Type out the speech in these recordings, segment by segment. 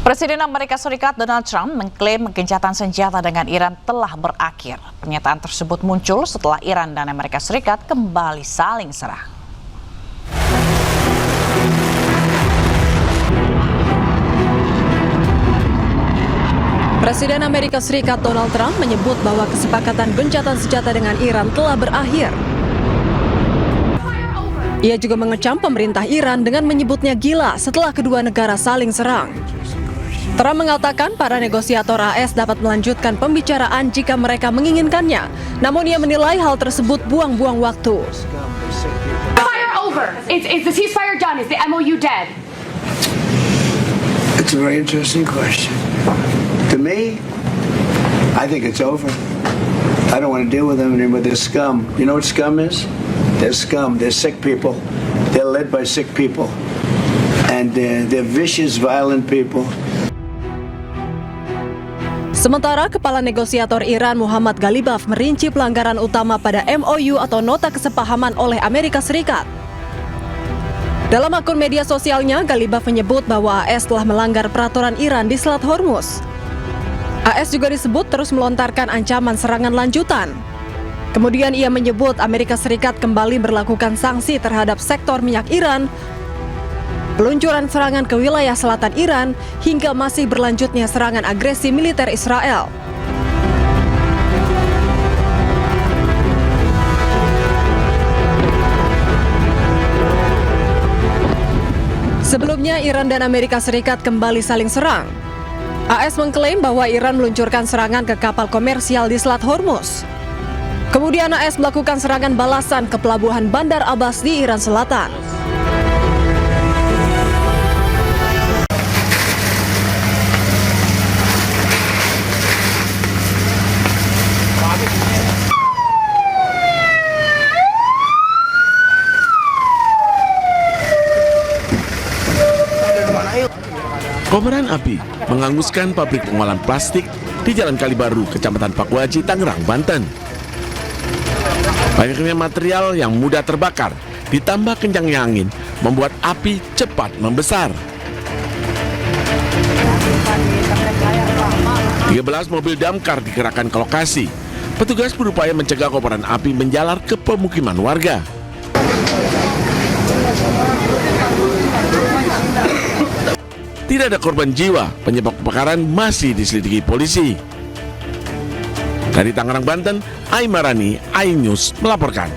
Presiden Amerika Serikat Donald Trump mengklaim gencatan senjata dengan Iran telah berakhir. Pernyataan tersebut muncul setelah Iran dan Amerika Serikat kembali saling serang. Presiden Amerika Serikat Donald Trump menyebut bahwa kesepakatan gencatan senjata dengan Iran telah berakhir. Ia juga mengecam pemerintah Iran dengan menyebutnya gila setelah kedua negara saling serang. Trump mengatakan para negosiator AS dapat melanjutkan pembicaraan jika mereka menginginkannya. Namun ia menilai hal tersebut buang-buang waktu. Fire over. Is the ceasefire done? Is the MOU dead? It's a very interesting question. To me, I think it's over. I don't want to deal with them anymore. They're scum. You know what scum is? They're scum. They're sick people. They're led by sick people. And they're vicious, violent people. Sementara Kepala Negosiator Iran Muhammad Ghalibaf merinci pelanggaran utama pada MOU atau Nota Kesepahaman oleh Amerika Serikat. Dalam akun media sosialnya, Ghalibaf menyebut bahwa AS telah melanggar peraturan Iran di Selat Hormuz. AS juga disebut terus melontarkan ancaman serangan lanjutan. Kemudian ia menyebut Amerika Serikat kembali berlakukan sanksi terhadap sektor minyak Iran, peluncuran serangan ke wilayah selatan Iran, hingga masih berlanjutnya serangan agresi militer Israel. Sebelumnya, Iran dan Amerika Serikat kembali saling serang. AS mengklaim bahwa Iran meluncurkan serangan ke kapal komersial di Selat Hormuz. Kemudian AS melakukan serangan balasan ke pelabuhan Bandar Abbas di Iran Selatan. Kobaran api menghanguskan pabrik pengolahan plastik di Jalan Kalibaru, Kecamatan Pakuaji, Tangerang, Banten. Banyaknya material yang mudah terbakar, ditambah kencangnya angin, membuat api cepat membesar. 13 mobil damkar dikerahkan ke lokasi. Petugas berupaya mencegah kobaran api menjalar ke pemukiman warga. Tidak ada korban jiwa, penyebab kebakaran masih diselidiki polisi. Dari Tangerang, Banten, Aimarani, iNews melaporkan.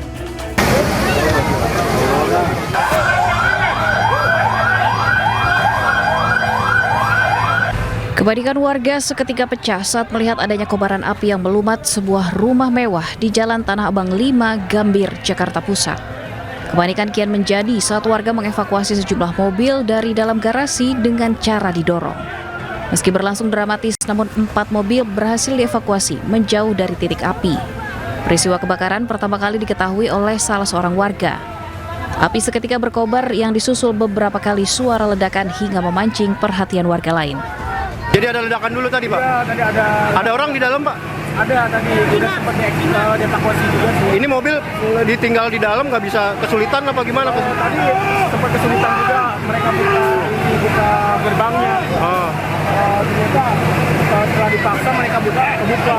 Kepanikan warga seketika pecah saat melihat adanya kobaran api yang melumat sebuah rumah mewah di Jalan Tanah Abang 5, Gambir, Jakarta Pusat. Kepanikan kian menjadi saat warga mengevakuasi sejumlah mobil dari dalam garasi dengan cara didorong. Meski berlangsung dramatis, namun 4 mobil berhasil dievakuasi menjauh dari titik api. Peristiwa kebakaran pertama kali diketahui oleh salah seorang warga. Api seketika berkobar yang disusul beberapa kali suara ledakan hingga memancing perhatian warga lain. Jadi ada ledakan dulu tadi, Pak? Ya, tadi ada. Ada orang di dalam, Pak? Ada tadi, udah sempat dievakuasi juga sih. Ini mobil ditinggal di dalam, nggak bisa kesulitan apa gimana? Tadi sempat kesulitan juga, mereka buka gerbangnya. Ternyata setelah dipaksa mereka kebuka.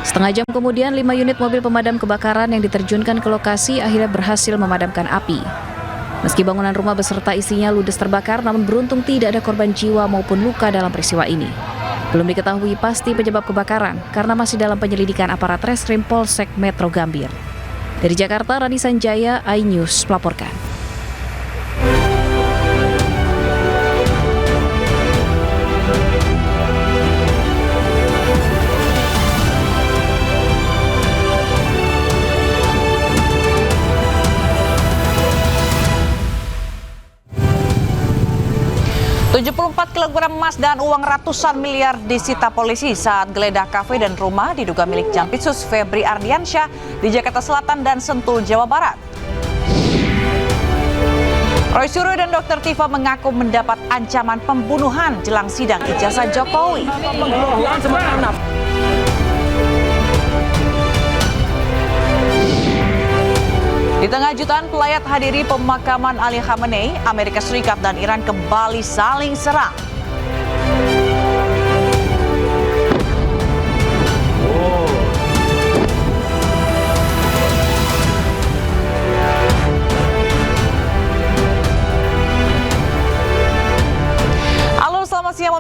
Setengah jam kemudian, 5 unit mobil pemadam kebakaran yang diterjunkan ke lokasi akhirnya berhasil memadamkan api. Meski bangunan rumah beserta isinya ludes terbakar, namun beruntung tidak ada korban jiwa maupun luka dalam peristiwa ini. Belum diketahui pasti penyebab kebakaran karena masih dalam penyelidikan aparat Reskrim Polsek Metro Gambir. Dari Jakarta, Rani Sanjaya, iNews melaporkan. Empat kilogram emas dan uang ratusan miliar disita polisi saat geledah kafe dan rumah diduga milik Jampitsus Febri Ardiansyah di Jakarta Selatan dan Sentul, Jawa Barat. Roy Suryo dan Dr. Tifa mengaku mendapat ancaman pembunuhan jelang sidang ijazah Jokowi. Di tengah jutaan pelayat hadiri pemakaman Ali Khamenei, Amerika Serikat dan Iran kembali saling serang.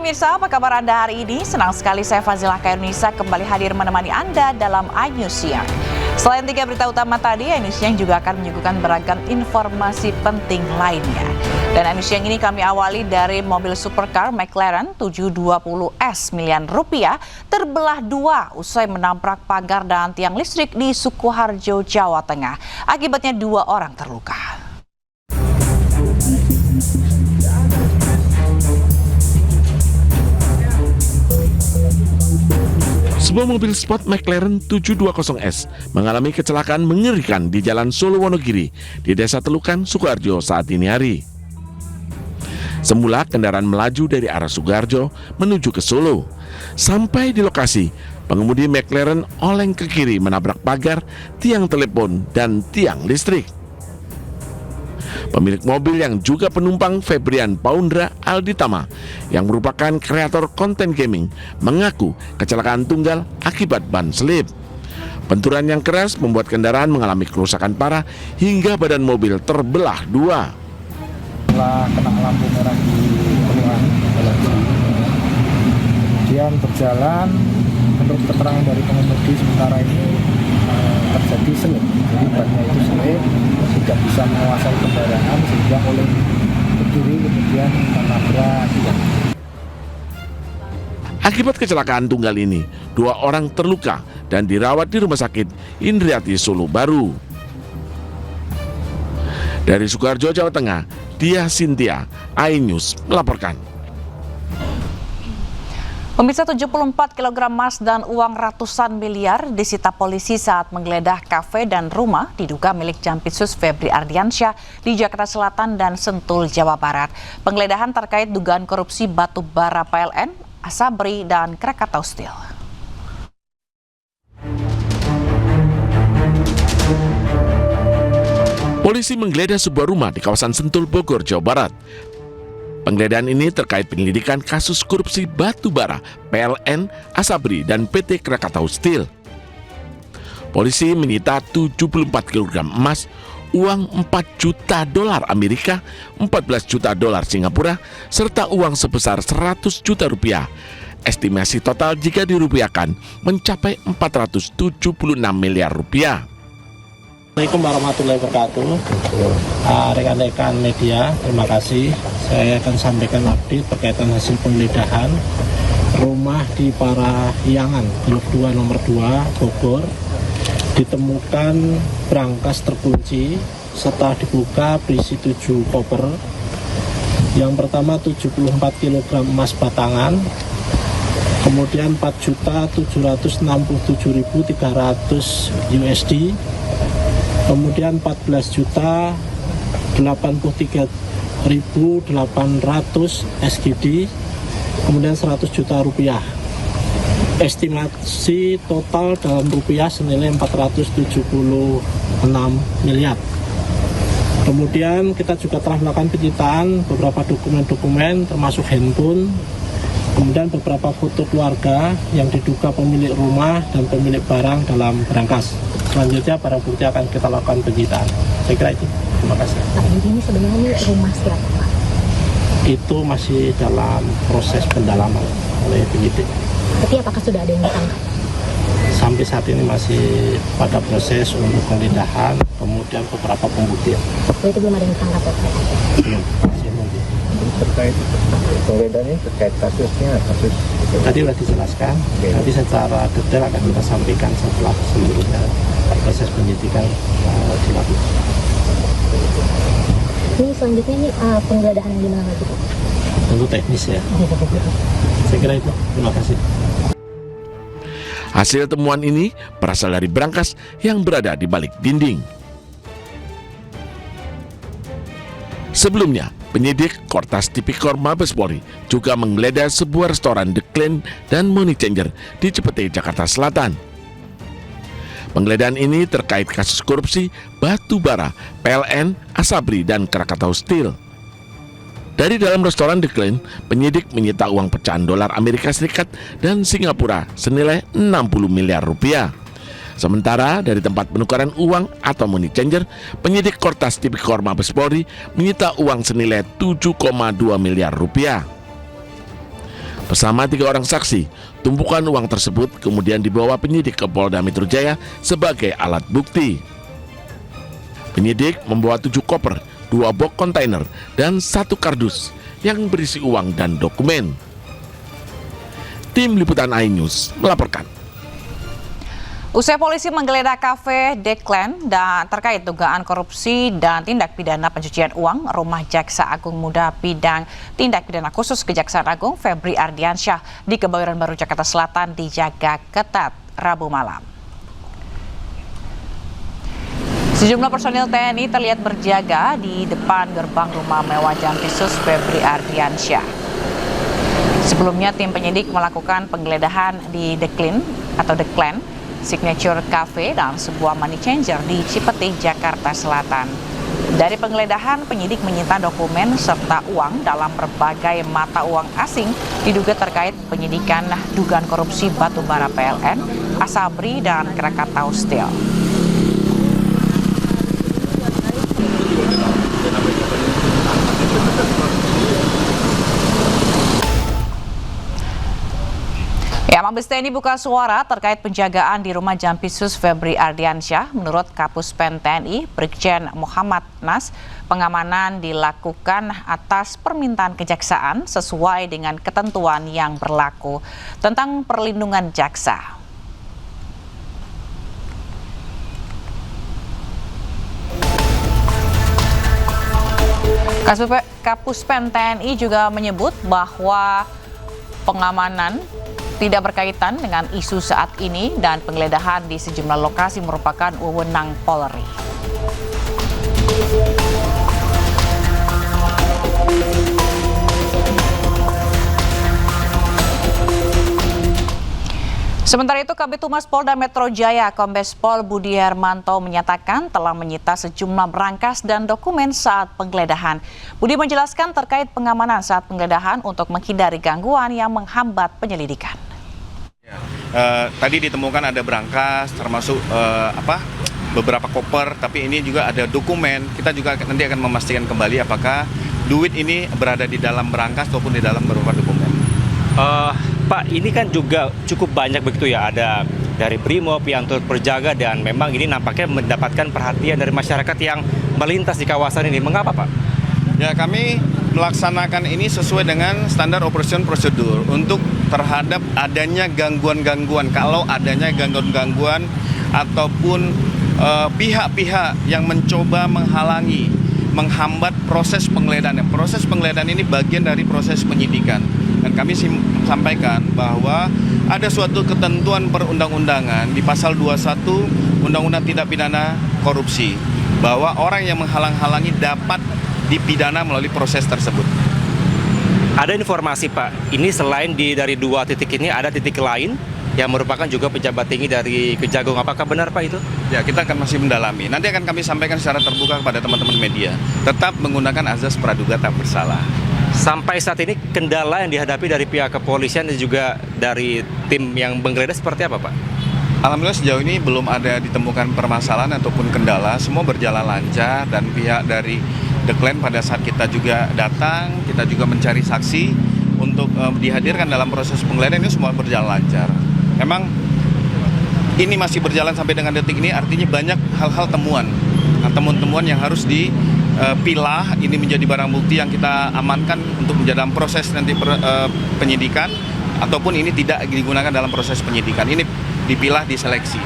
pemirsa, apa kabar Anda hari ini? Senang sekali saya Fazilah Khairunisa kembali hadir menemani Anda dalam iNews Siang. Selain 3 berita utama tadi, iNews Siang juga akan menyuguhkan beragam informasi penting lainnya. Dan iNews Siang ini kami awali dari mobil supercar McLaren 720S miliar rupiah terbelah dua usai menabrak pagar dan tiang listrik di Sukoharjo, Jawa Tengah. Akibatnya 2 orang terluka. Sebuah mobil sport McLaren 720S mengalami kecelakaan mengerikan di Jalan Solo Wonogiri di Desa Telukan, Sukoharjo saat dini hari. Semula kendaraan melaju dari arah Sukoharjo menuju ke Solo. Sampai di lokasi, pengemudi McLaren oleng ke kiri menabrak pagar, tiang telepon, dan tiang listrik. Pemilik mobil yang juga penumpang Febrian Paundra Alditama yang merupakan kreator konten gaming mengaku kecelakaan tunggal akibat ban selip. Benturan yang keras membuat kendaraan mengalami kerusakan parah hingga badan mobil terbelah dua. Setelah kena lampu merah di peluang kemudian berjalan, menurut keterangan dari pengemudi sementara ini terjadi selip, jadi bannya itu selip, tidak bisa menguasai kendaraan sehingga oleh ke kiri kemudian menabrak tiang. Akibat kecelakaan tunggal ini, 2 orang terluka dan dirawat di Rumah Sakit Indriati Solo Baru. Dari Sukoharjo, Jawa Tengah, Diah Sintia, iNews melaporkan. Pemirsa, 74 kg emas dan uang ratusan miliar disita polisi saat menggeledah kafe dan rumah diduga milik Jampitsus Febri Ardiansyah di Jakarta Selatan dan Sentul, Jawa Barat. Penggeledahan terkait dugaan korupsi batu bara PLN, Asabri, dan Krakatau Steel. Polisi menggeledah sebuah rumah di kawasan Sentul, Bogor, Jawa Barat. Penggeledahan ini terkait penyelidikan kasus korupsi batu bara, PLN, Asabri, dan PT Krakatau Steel. Polisi menyita 74 kg emas, uang 4 juta dolar Amerika, 14 juta dolar Singapura, serta uang sebesar 100 juta rupiah. Estimasi total jika dirupiahkan mencapai 476 miliar rupiah. Assalamualaikum warahmatullahi wabarakatuh. Rekan-rekan media, terima kasih. Saya akan sampaikan update berkaitan hasil penggeledahan rumah di Parahyangan, Blok 2 nomor 2, Bogor. Ditemukan brankas terkunci, setelah dibuka berisi 7 koper. Yang pertama 74 kg emas batangan, kemudian 4.767.300 USD, kemudian 14.083.800 SGD, kemudian 100 juta rupiah. Estimasi total dalam rupiah senilai 476 miliar. Kemudian kita juga telah melakukan penyitaan beberapa dokumen-dokumen termasuk handphone, kemudian beberapa foto keluarga yang diduga pemilik rumah dan pemilik barang dalam brankas. Selanjutnya barang bukti akan kita lakukan penyitaan. Saya kira itu. Terima kasih. Pak, ini sebenarnya rumah siapa, Pak? Itu masih dalam proses pendalaman oleh penyidik. Tapi apakah sudah ada yang ditangkap? Sampai saat ini masih pada proses untuk penggeledahan, kemudian beberapa pembuktian. Berarti belum ada yang ditangkap, Pak? Belum, masih nunggu. Terkait penggeledahannya terkait kasusnya, kasus tadi sudah dijelaskan, nanti secara detail akan kita sampaikan setelah seluruhnya proses penyidikan dilakukan. Ini selanjutnya ini penggeledahan yang gimana lagi, Pak? Tentu teknis ya. Saya kira itu. Terima kasih. Hasil temuan ini berasal dari brankas yang berada di balik dinding. Sebelumnya, penyidik Kortas Tipikor Mabes Polri juga menggeledah sebuah restoran The Clean dan Money Changer di Cipete, Jakarta Selatan. Penggeledahan ini terkait kasus korupsi batu bara, PLN, Asabri, dan Krakatau Steel. Dari dalam restoran The Clean, penyidik menyita uang pecahan dolar Amerika Serikat dan Singapura senilai 60 miliar rupiah. Sementara dari tempat penukaran uang atau money changer, penyidik Kortas Tipikor Mabes Polri menyita uang senilai 7,2 miliar rupiah. Bersama 3 orang saksi, tumpukan uang tersebut kemudian dibawa penyidik ke Polda Metro Jaya sebagai alat bukti. Penyidik membawa 7 koper, 2 box kontainer, dan 1 kardus yang berisi uang dan dokumen. Tim Liputan iNews melaporkan. Usai polisi menggeledah kafe The Clan dan terkait dugaan korupsi dan tindak pidana pencucian uang, rumah Jaksa Agung Muda Bidang Tindak Pidana Khusus Kejaksaan Agung Febri Ardiansyah di Kebayoran Baru Jakarta Selatan dijaga ketat Rabu malam. Sejumlah personil TNI terlihat berjaga di depan gerbang rumah mewah Jampitsus Febri Ardiansyah. Sebelumnya tim penyidik melakukan penggeledahan di The Clan, Signature Cafe dan sebuah money changer di Cipete, Jakarta Selatan. Dari penggeledahan, penyidik menyita dokumen serta uang dalam berbagai mata uang asing diduga terkait penyidikan dugaan korupsi batubara PLN, Asabri, dan Krakatau Steel. Mabes TNI buka suara terkait penjagaan di rumah Jampitsus Febri Ardiansyah. Menurut Kapuspen TNI, Brigjen Muhammad Nas, pengamanan dilakukan atas permintaan kejaksaan sesuai dengan ketentuan yang berlaku tentang perlindungan jaksa. Kapuspen TNI juga menyebut bahwa pengamanan tidak berkaitan dengan isu saat ini dan penggeledahan di sejumlah lokasi merupakan wewenang Polri. Sementara itu, Kabid Humas Polda Metro Jaya Kombes Pol Budi Hermanto menyatakan telah menyita sejumlah berangkas dan dokumen saat penggeledahan. Budi menjelaskan terkait pengamanan saat penggeledahan untuk menghindari gangguan yang menghambat penyelidikan. Tadi ditemukan ada berangkas, termasuk beberapa koper, tapi ini juga ada dokumen. Kita juga nanti akan memastikan kembali apakah duit ini berada di dalam berangkas ataupun di dalam beberapa dokumen. Pak, ini kan juga cukup banyak begitu ya, ada dari Brimob yang turut berjaga dan memang ini nampaknya mendapatkan perhatian dari masyarakat yang melintas di kawasan ini. Mengapa, Pak? Ya, kami melaksanakan ini sesuai dengan standar operation prosedur untuk terhadap adanya gangguan-gangguan. Kalau adanya gangguan-gangguan ataupun pihak-pihak yang mencoba menghalangi, menghambat proses penggeledahan. Proses penggeledahan ini bagian dari proses penyidikan. Dan kami sampaikan bahwa ada suatu ketentuan perundang-undangan di pasal 21 Undang-Undang Tindak Pidana Korupsi bahwa orang yang menghalang-halangi dapat dipidana melalui proses tersebut. Ada informasi, Pak, ini selain dari 2 titik ini ada titik lain yang merupakan juga pejabat tinggi dari Kejagung. Apakah benar, Pak, itu? Ya, kita akan masih mendalami. Nanti akan kami sampaikan secara terbuka kepada teman-teman media. Tetap menggunakan azas praduga tak bersalah. Sampai saat ini kendala yang dihadapi dari pihak kepolisian dan juga dari tim yang menggeledah seperti apa, Pak? Alhamdulillah sejauh ini belum ada ditemukan permasalahan ataupun kendala. Semua berjalan lancar dan pihak dari The Clan pada saat kita juga datang, kita juga mencari saksi untuk dihadirkan dalam proses penggeledahan, ini semua berjalan lancar. Memang ini masih berjalan sampai dengan detik ini, artinya banyak hal-hal temuan yang harus dipilah. Ini menjadi barang bukti yang kita amankan untuk menjadi dalam proses nanti penyidikan, ataupun ini tidak digunakan dalam proses penyidikan. Ini dipilah, diseleksi.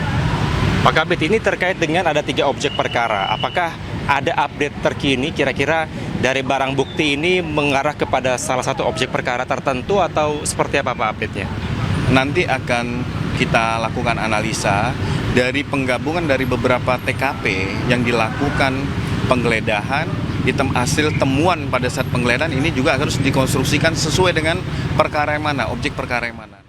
Pak Kabid, ini terkait dengan ada 3 objek perkara. Apakah ada update terkini kira-kira dari barang bukti ini mengarah kepada salah satu objek perkara tertentu atau seperti apa, Pak, update-nya? Nanti akan kita lakukan analisa dari penggabungan dari beberapa TKP yang dilakukan penggeledahan, hasil temuan pada saat penggeledahan ini juga harus dikonstruksikan sesuai dengan perkara yang mana, objek perkara yang mana.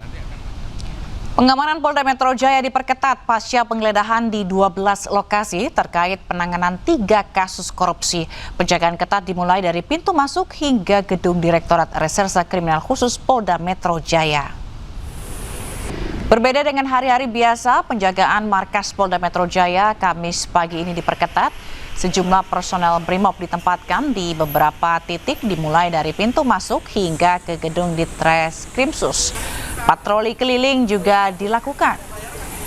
Pengamanan Polda Metro Jaya diperketat pasca penggeledahan di 12 lokasi terkait penanganan 3 kasus korupsi. Penjagaan ketat dimulai dari pintu masuk hingga gedung Direktorat Reserse Kriminal Khusus Polda Metro Jaya. Berbeda dengan hari-hari biasa, penjagaan markas Polda Metro Jaya Kamis pagi ini diperketat. Sejumlah personel Brimob ditempatkan di beberapa titik dimulai dari pintu masuk hingga ke gedung Ditreskrimsus. Patroli keliling juga dilakukan.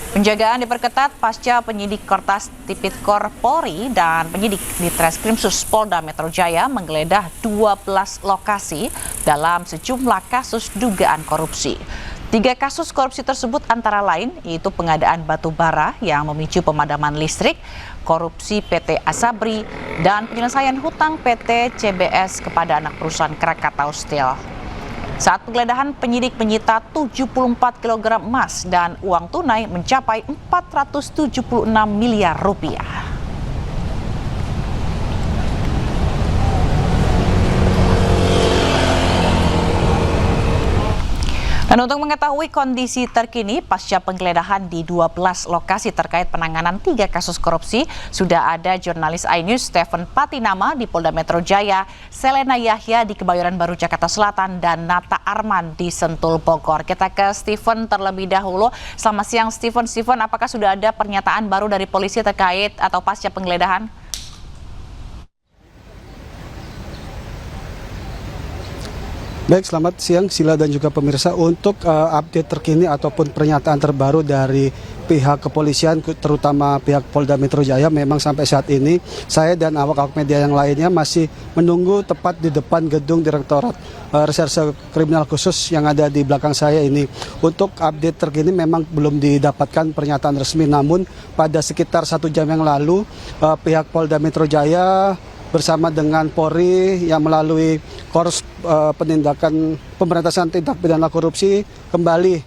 Penjagaan diperketat pasca penyidik Kortas Tipikor Polri dan penyidik Ditreskrimsus Polda Metro Jaya menggeledah 12 lokasi dalam sejumlah kasus dugaan korupsi. 3 kasus korupsi tersebut antara lain yaitu pengadaan batu bara yang memicu pemadaman listrik, korupsi PT Asabri, dan penyelesaian hutang PT CBS kepada anak perusahaan Krakatau Steel. Saat penggeledahan, penyidik menyita 74 kg emas dan uang tunai mencapai 476 miliar rupiah. Dan untuk mengetahui kondisi terkini pasca penggeledahan di 12 lokasi terkait penanganan 3 kasus korupsi, sudah ada jurnalis iNews Stephen Patinama di Polda Metro Jaya, Selena Yahya di Kebayoran Baru Jakarta Selatan, dan Nata Arman di Sentul Bogor. Kita ke Stephen terlebih dahulu. Selamat siang Stephen. Stephen, apakah sudah ada pernyataan baru dari polisi terkait atau pasca penggeledahan? Baik, selamat siang Sila dan juga pemirsa. Untuk update terkini ataupun pernyataan terbaru dari pihak kepolisian, terutama pihak Polda Metro Jaya, memang sampai saat ini saya dan awak-awak media yang lainnya masih menunggu tepat di depan gedung Direktorat Reserse Kriminal Khusus yang ada di belakang saya ini. Untuk update terkini memang belum didapatkan pernyataan resmi, namun pada sekitar 1 jam yang lalu pihak Polda Metro Jaya bersama dengan Polri yang melalui Korps Penindakan Pemberantasan Tindak Pidana Korupsi kembali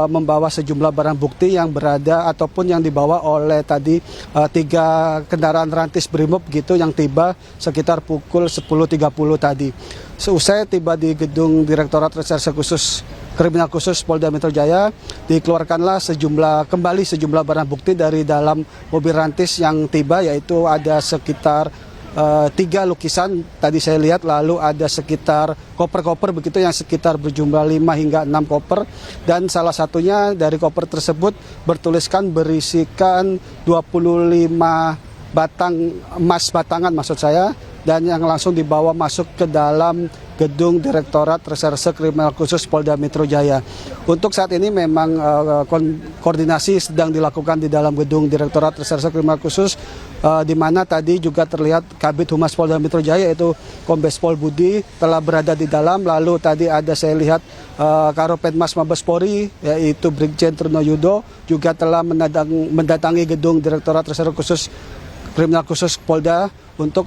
membawa sejumlah barang bukti yang berada ataupun yang dibawa oleh tadi 3 kendaraan rantis Brimob gitu yang tiba sekitar pukul 10.30 tadi. Seusai tiba di gedung Direktorat Reserse Khusus Kriminal Khusus Polda Metro Jaya, dikeluarkanlah kembali sejumlah barang bukti dari dalam mobil rantis yang tiba, yaitu ada sekitar 3 lukisan tadi saya lihat, lalu ada sekitar koper-koper begitu yang sekitar berjumlah 5 hingga 6 koper, dan salah satunya dari koper tersebut berisikan 25 batang emas batangan maksud saya, dan yang langsung dibawa masuk ke dalam gedung Direktorat Reserse Kriminal Khusus Polda Metro Jaya. Untuk saat ini memang koordinasi sedang dilakukan di dalam gedung Direktorat Reserse Kriminal Khusus, di mana tadi juga terlihat Kabid Humas Polda Metro Jaya yaitu Kombes Pol Budi telah berada di dalam. Lalu tadi ada saya lihat Karopenmas Mabes Polri yaitu Brigjen Truno Yudo juga telah mendatangi gedung Direktorat Reserse Khusus Kriminal Khusus Polda untuk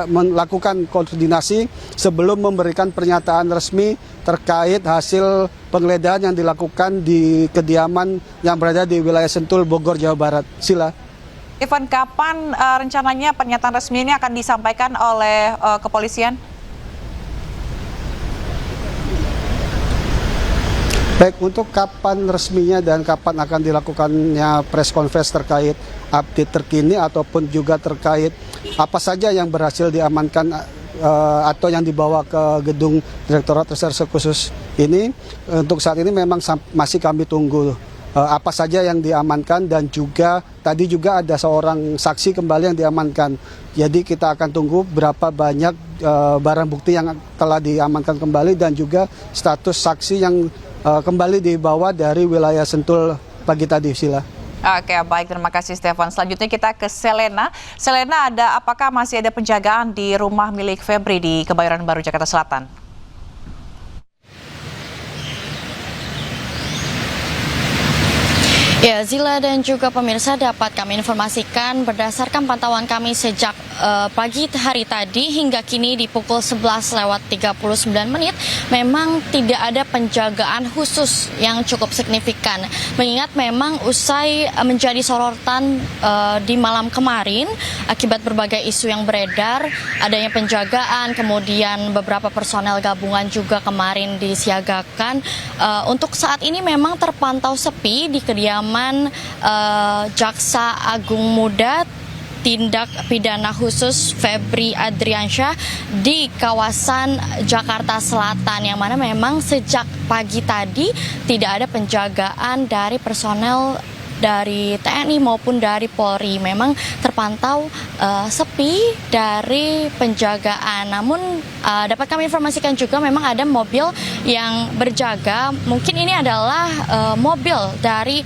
melakukan koordinasi sebelum memberikan pernyataan resmi terkait hasil penggeledahan yang dilakukan di kediaman yang berada di wilayah Sentul, Bogor, Jawa Barat. Sila. Ivan, kapan rencananya pernyataan resmi ini akan disampaikan oleh kepolisian? Baik, untuk kapan resminya dan kapan akan dilakukannya press conference terkait update terkini ataupun juga terkait apa saja yang berhasil diamankan atau yang dibawa ke gedung Direktorat Reserse Khusus ini, untuk saat ini memang masih kami tunggu apa saja yang diamankan, dan juga tadi juga ada seorang saksi kembali yang diamankan. Jadi kita akan tunggu berapa banyak barang bukti yang telah diamankan kembali dan juga status saksi yang kembali dibawa dari wilayah Sentul pagi tadi, Sila. Oke, baik, terima kasih Stefan. Selanjutnya kita ke Selena. Selena, apakah masih ada penjagaan di rumah milik Febri di Kebayoran Baru Jakarta Selatan? Ya, Zila dan juga pemirsa, dapat kami informasikan berdasarkan pantauan kami sejak pagi hari tadi hingga kini di pukul 11:39 memang tidak ada penjagaan khusus yang cukup signifikan. Mengingat memang usai menjadi sorotan di malam kemarin akibat berbagai isu yang beredar, adanya penjagaan, kemudian beberapa personel gabungan juga kemarin disiagakan. Untuk saat ini memang terpantau sepi di kediaman Jaksa Agung Muda Tindak Pidana Khusus Febri Adriansyah di kawasan Jakarta Selatan, yang mana memang sejak pagi tadi tidak ada penjagaan dari personel dari TNI maupun dari Polri. Memang terpantau sepi dari penjagaan. Namun dapat kami informasikan juga memang ada mobil yang berjaga. Mungkin ini adalah mobil dari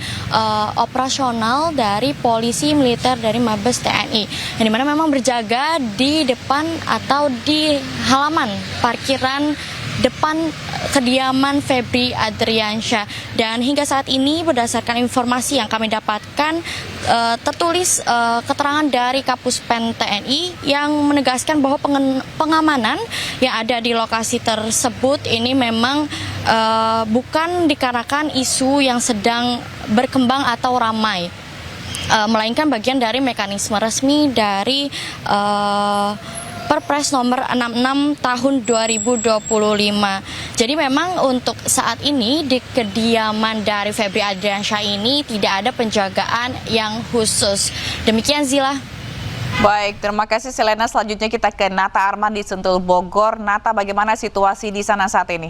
operasional dari polisi militer dari Mabes TNI, yang dimana memang berjaga di depan atau di halaman parkiran depan kediaman Febri Adriansyah. Dan hingga saat ini berdasarkan informasi yang kami dapatkan, tertulis keterangan dari Kapus Pen TNI yang menegaskan bahwa pengamanan yang ada di lokasi tersebut ini memang bukan dikarenakan isu yang sedang berkembang atau ramai, melainkan bagian dari mekanisme resmi dari Perpres nomor 66 tahun 2025. Jadi memang untuk saat ini di kediaman dari Febri Adriansyah ini tidak ada penjagaan yang khusus. Demikian Zila. Baik, terima kasih Selena. Selanjutnya kita ke Nata Arman di Sentul, Bogor. Nata, bagaimana situasi di sana saat ini?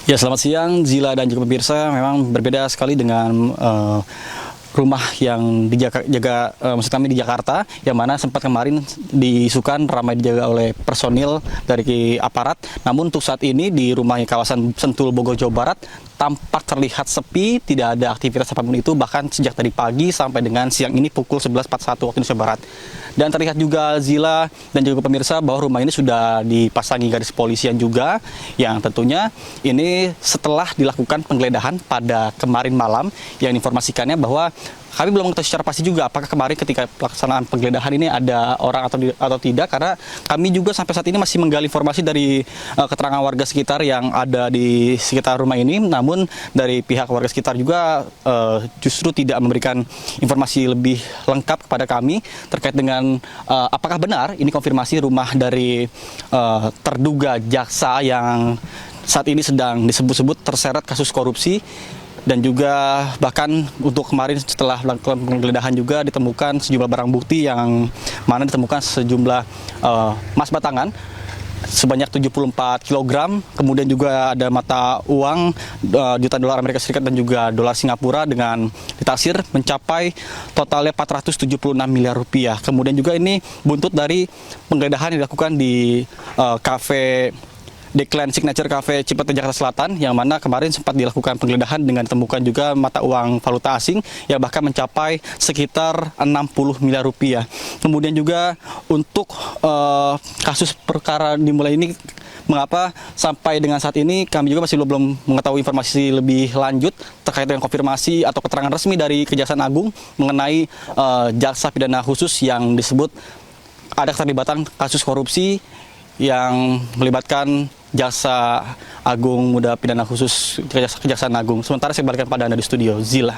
Ya, selamat siang Zila dan juga pemirsa. Memang berbeda sekali dengan rumah yang dijaga maksud kami di Jakarta, yang mana sempat kemarin diisukan ramai dijaga oleh personil dari aparat. Namun untuk saat ini di rumah kawasan Sentul, Bogor, Jawa Barat tampak terlihat sepi, tidak ada aktivitas apapun itu, bahkan sejak tadi pagi sampai dengan siang ini pukul 11.41 waktu Indonesia Barat. Dan terlihat juga Zila dan juga pemirsa bahwa rumah ini sudah dipasangi garis polisian juga, yang tentunya ini setelah dilakukan penggeledahan pada kemarin malam, yang informasikannya bahwa kami belum mengetahui secara pasti juga apakah kemarin ketika pelaksanaan penggeledahan ini ada orang atau tidak, karena kami juga sampai saat ini masih menggali informasi dari keterangan warga sekitar yang ada di sekitar rumah ini. Namun dari pihak warga sekitar juga justru tidak memberikan informasi lebih lengkap kepada kami terkait dengan apakah benar ini konfirmasi rumah dari terduga jaksa yang saat ini sedang disebut-sebut terseret kasus korupsi. Dan juga bahkan untuk kemarin setelah melakukan penggeledahan juga ditemukan sejumlah barang bukti, yang mana ditemukan sejumlah emas batangan sebanyak 74 kg, kemudian juga ada mata uang jutaan dolar Amerika Serikat dan juga dolar Singapura dengan ditaksir mencapai totalnya 476 miliar rupiah. Kemudian juga ini buntut dari penggeledahan yang dilakukan di kafe Declan Signature Cafe Cipete, Jakarta Selatan, yang mana kemarin sempat dilakukan penggeledahan dengan ditemukan juga mata uang valuta asing yang bahkan mencapai sekitar 60 miliar rupiah. Kemudian juga untuk kasus perkara dimulai ini, mengapa sampai dengan saat ini kami juga masih belum mengetahui informasi lebih lanjut terkait dengan konfirmasi atau keterangan resmi dari Kejaksaan Agung mengenai jaksa pidana khusus yang disebut ada keterlibatan kasus korupsi yang melibatkan Jaksa Agung Muda Pidana Khusus Kejaksaan Agung. Sementara saya kembalikan pada Anda di studio, Zila.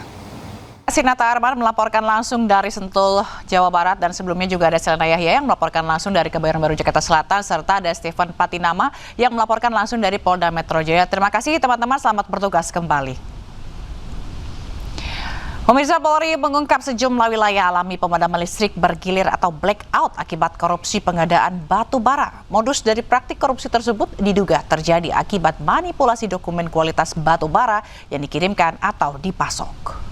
Nata Arman melaporkan langsung dari Sentul, Jawa Barat, dan sebelumnya juga ada Selena Yahya yang melaporkan langsung dari Kebayoran Baru, Jakarta Selatan, serta ada Stephen Patinama yang melaporkan langsung dari Polda Metro Jaya. Terima kasih teman-teman, selamat bertugas kembali. Pemirsa, Polri mengungkap sejumlah wilayah alami pemadaman listrik bergilir atau blackout akibat korupsi pengadaan batu bara. Modus dari praktik korupsi tersebut diduga terjadi akibat manipulasi dokumen kualitas batu bara yang dikirimkan atau dipasok.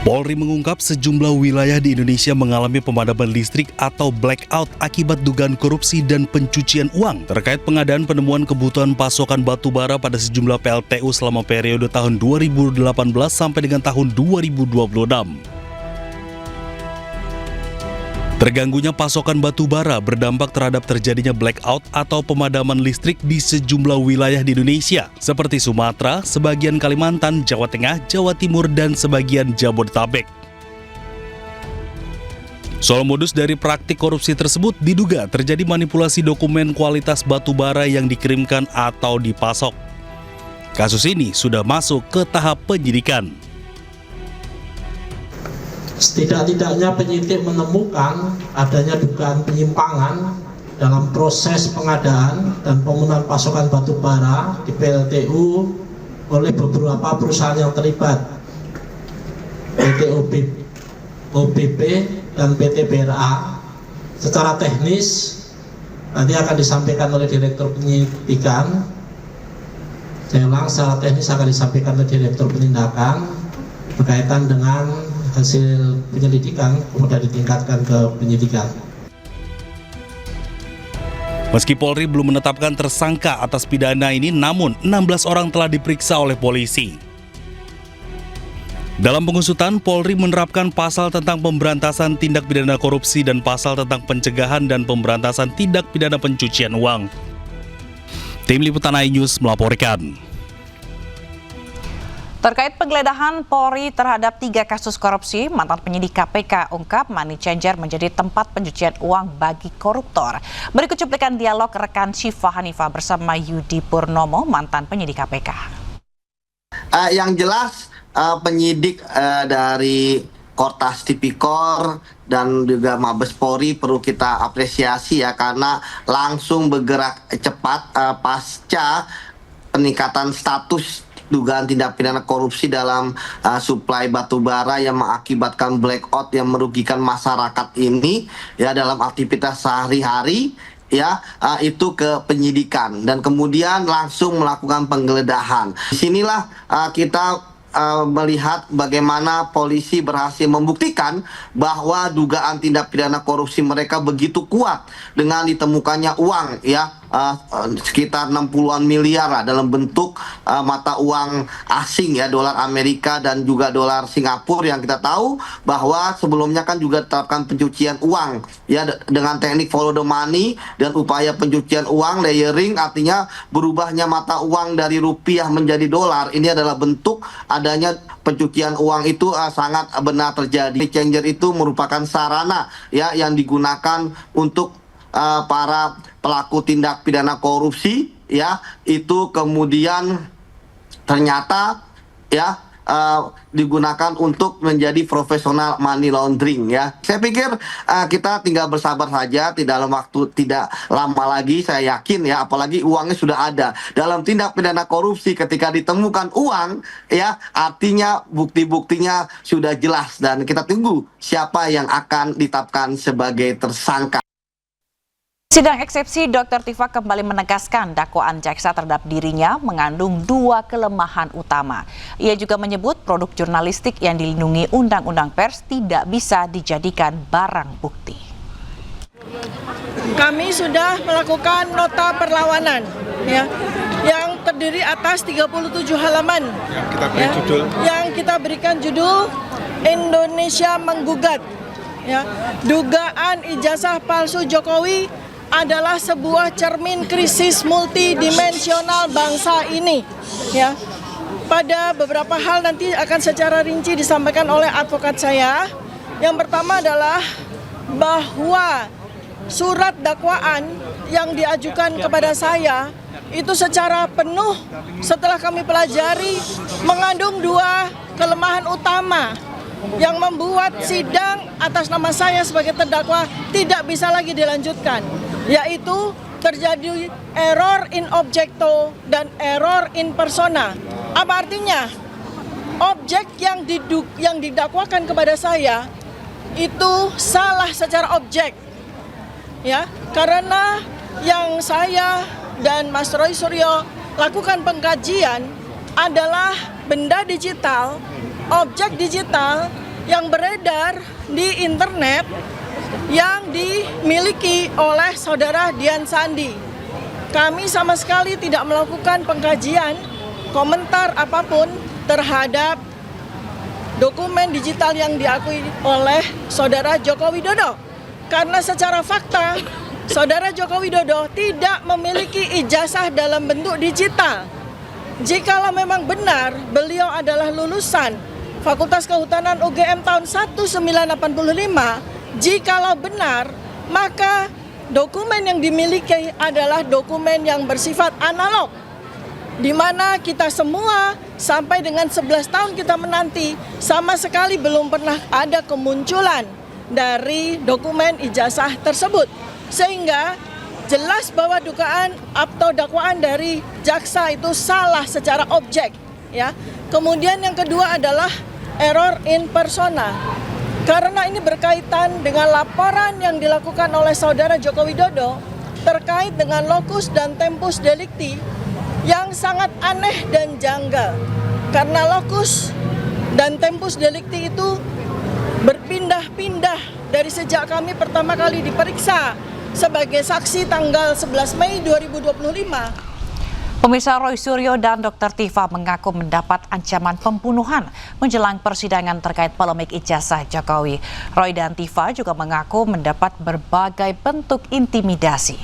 Polri mengungkap sejumlah wilayah di Indonesia mengalami pemadaman listrik atau blackout akibat dugaan korupsi dan pencucian uang terkait pengadaan penemuan kebutuhan pasokan batu bara pada sejumlah PLTU selama periode tahun 2018 sampai dengan tahun 2026. Terganggunya pasokan batu bara berdampak terhadap terjadinya blackout atau pemadaman listrik di sejumlah wilayah di Indonesia, seperti Sumatera, sebagian Kalimantan, Jawa Tengah, Jawa Timur, dan sebagian Jabodetabek. Soal modus dari praktik korupsi tersebut diduga terjadi manipulasi dokumen kualitas batu bara yang dikirimkan atau dipasok. Kasus ini sudah masuk ke tahap penyidikan. Setidak-tidaknya penyidik menemukan adanya dugaan penyimpangan dalam proses pengadaan dan penggunaan pasokan batu bara di PLTU oleh beberapa perusahaan yang terlibat, PT OBP dan PT BRA. Secara teknis, nanti akan disampaikan oleh Direktur Penyidikan. Saya ulang, secara teknis akan disampaikan oleh Direktur Penindakan berkaitan dengan hasil penyelidikan, kemudian ditingkatkan ke penyidikan. Meski Polri belum menetapkan tersangka atas pidana ini, namun 16 orang telah diperiksa oleh polisi. Dalam pengusutan, Polri menerapkan pasal tentang pemberantasan tindak pidana korupsi dan pasal tentang pencegahan dan pemberantasan tindak pidana pencucian uang. Tim Liputan iNews melaporkan. Terkait penggeledahan Polri terhadap 3 kasus korupsi, mantan penyidik KPK ungkap money changer menjadi tempat pencucian uang bagi koruptor. Berikut cuplikan dialog rekan Syifa Hanifah bersama Yudi Purnomo, mantan penyidik KPK. Yang jelas penyidik dari Kortas Tipikor dan juga Mabes Polri perlu kita apresiasi ya, karena langsung bergerak cepat pasca peningkatan status dugaan tindak pidana korupsi dalam suplai batubara yang mengakibatkan blackout yang merugikan masyarakat ini ya dalam aktivitas sehari-hari ya, itu ke penyidikan dan kemudian langsung melakukan penggeledahan. Disinilah kita melihat bagaimana polisi berhasil membuktikan bahwa dugaan tindak pidana korupsi mereka begitu kuat dengan ditemukannya uang ya, sekitar 60-an miliar dalam bentuk mata uang asing ya, dolar Amerika dan juga dolar Singapura, yang kita tahu bahwa sebelumnya kan juga terapkan pencucian uang ya dengan teknik follow the money dan upaya pencucian uang layering, artinya berubahnya mata uang dari rupiah menjadi dolar. Ini adalah bentuk adanya pencucian uang itu sangat benar terjadi. Changer itu merupakan sarana ya yang digunakan untuk para pelaku tindak pidana korupsi ya, itu kemudian ternyata ya digunakan untuk menjadi profesional money laundering ya. Saya pikir kita tinggal bersabar saja, dalam waktu tidak lama lagi saya yakin ya, apalagi uangnya sudah ada. Dalam tindak pidana korupsi ketika ditemukan uang ya, artinya bukti-buktinya sudah jelas dan kita tunggu siapa yang akan ditetapkan sebagai tersangka. Sidang eksepsi Dr. Tifa kembali menegaskan dakwaan jaksa terhadap dirinya mengandung 2 kelemahan utama. Ia juga menyebut produk jurnalistik yang dilindungi Undang-Undang Pers tidak bisa dijadikan barang bukti. Kami sudah melakukan nota perlawanan ya, yang terdiri atas 37 halaman yang kita berikan judul Indonesia Menggugat ya. Dugaan ijazah palsu Jokowi adalah sebuah cermin krisis multidimensional bangsa ini ya. Pada beberapa hal nanti akan secara rinci disampaikan oleh advokat saya. Yang pertama adalah bahwa surat dakwaan yang diajukan kepada saya itu secara penuh setelah kami pelajari mengandung 2 kelemahan utama yang membuat sidang atas nama saya sebagai terdakwa tidak bisa lagi dilanjutkan, yaitu terjadi error in objecto dan error in persona. Apa artinya? Objek yang didakwakan kepada saya itu salah secara objek ya, karena yang saya dan Mas Roy Suryo lakukan pengkajian adalah benda digital, objek digital yang beredar di internet yang dimiliki oleh saudara Dian Sandi. Kami sama sekali tidak melakukan pengkajian, komentar apapun terhadap dokumen digital yang diakui oleh saudara Joko Widodo. Karena secara fakta, saudara Joko Widodo tidak memiliki ijazah dalam bentuk digital. Jikalau memang benar beliau adalah lulusan Fakultas Kehutanan UGM tahun 1985, jikalau benar, maka dokumen yang dimiliki adalah dokumen yang bersifat analog, di mana kita semua sampai dengan 11 tahun kita menanti sama sekali belum pernah ada kemunculan dari dokumen ijazah tersebut. Sehingga jelas bahwa dugaan atau dakwaan dari jaksa itu salah secara objek ya. Kemudian yang kedua adalah error in persona. Karena ini berkaitan dengan laporan yang dilakukan oleh saudara Joko Widodo terkait dengan lokus dan tempus delicti yang sangat aneh dan janggal. Karena lokus dan tempus delicti itu berpindah-pindah dari sejak kami pertama kali diperiksa sebagai saksi tanggal 11 Mei 2025. Pemirsa, Roy Suryo dan Dr. Tifa mengaku mendapat ancaman pembunuhan menjelang persidangan terkait polemik ijazah Jokowi. Roy dan Tifa juga mengaku mendapat berbagai bentuk intimidasi.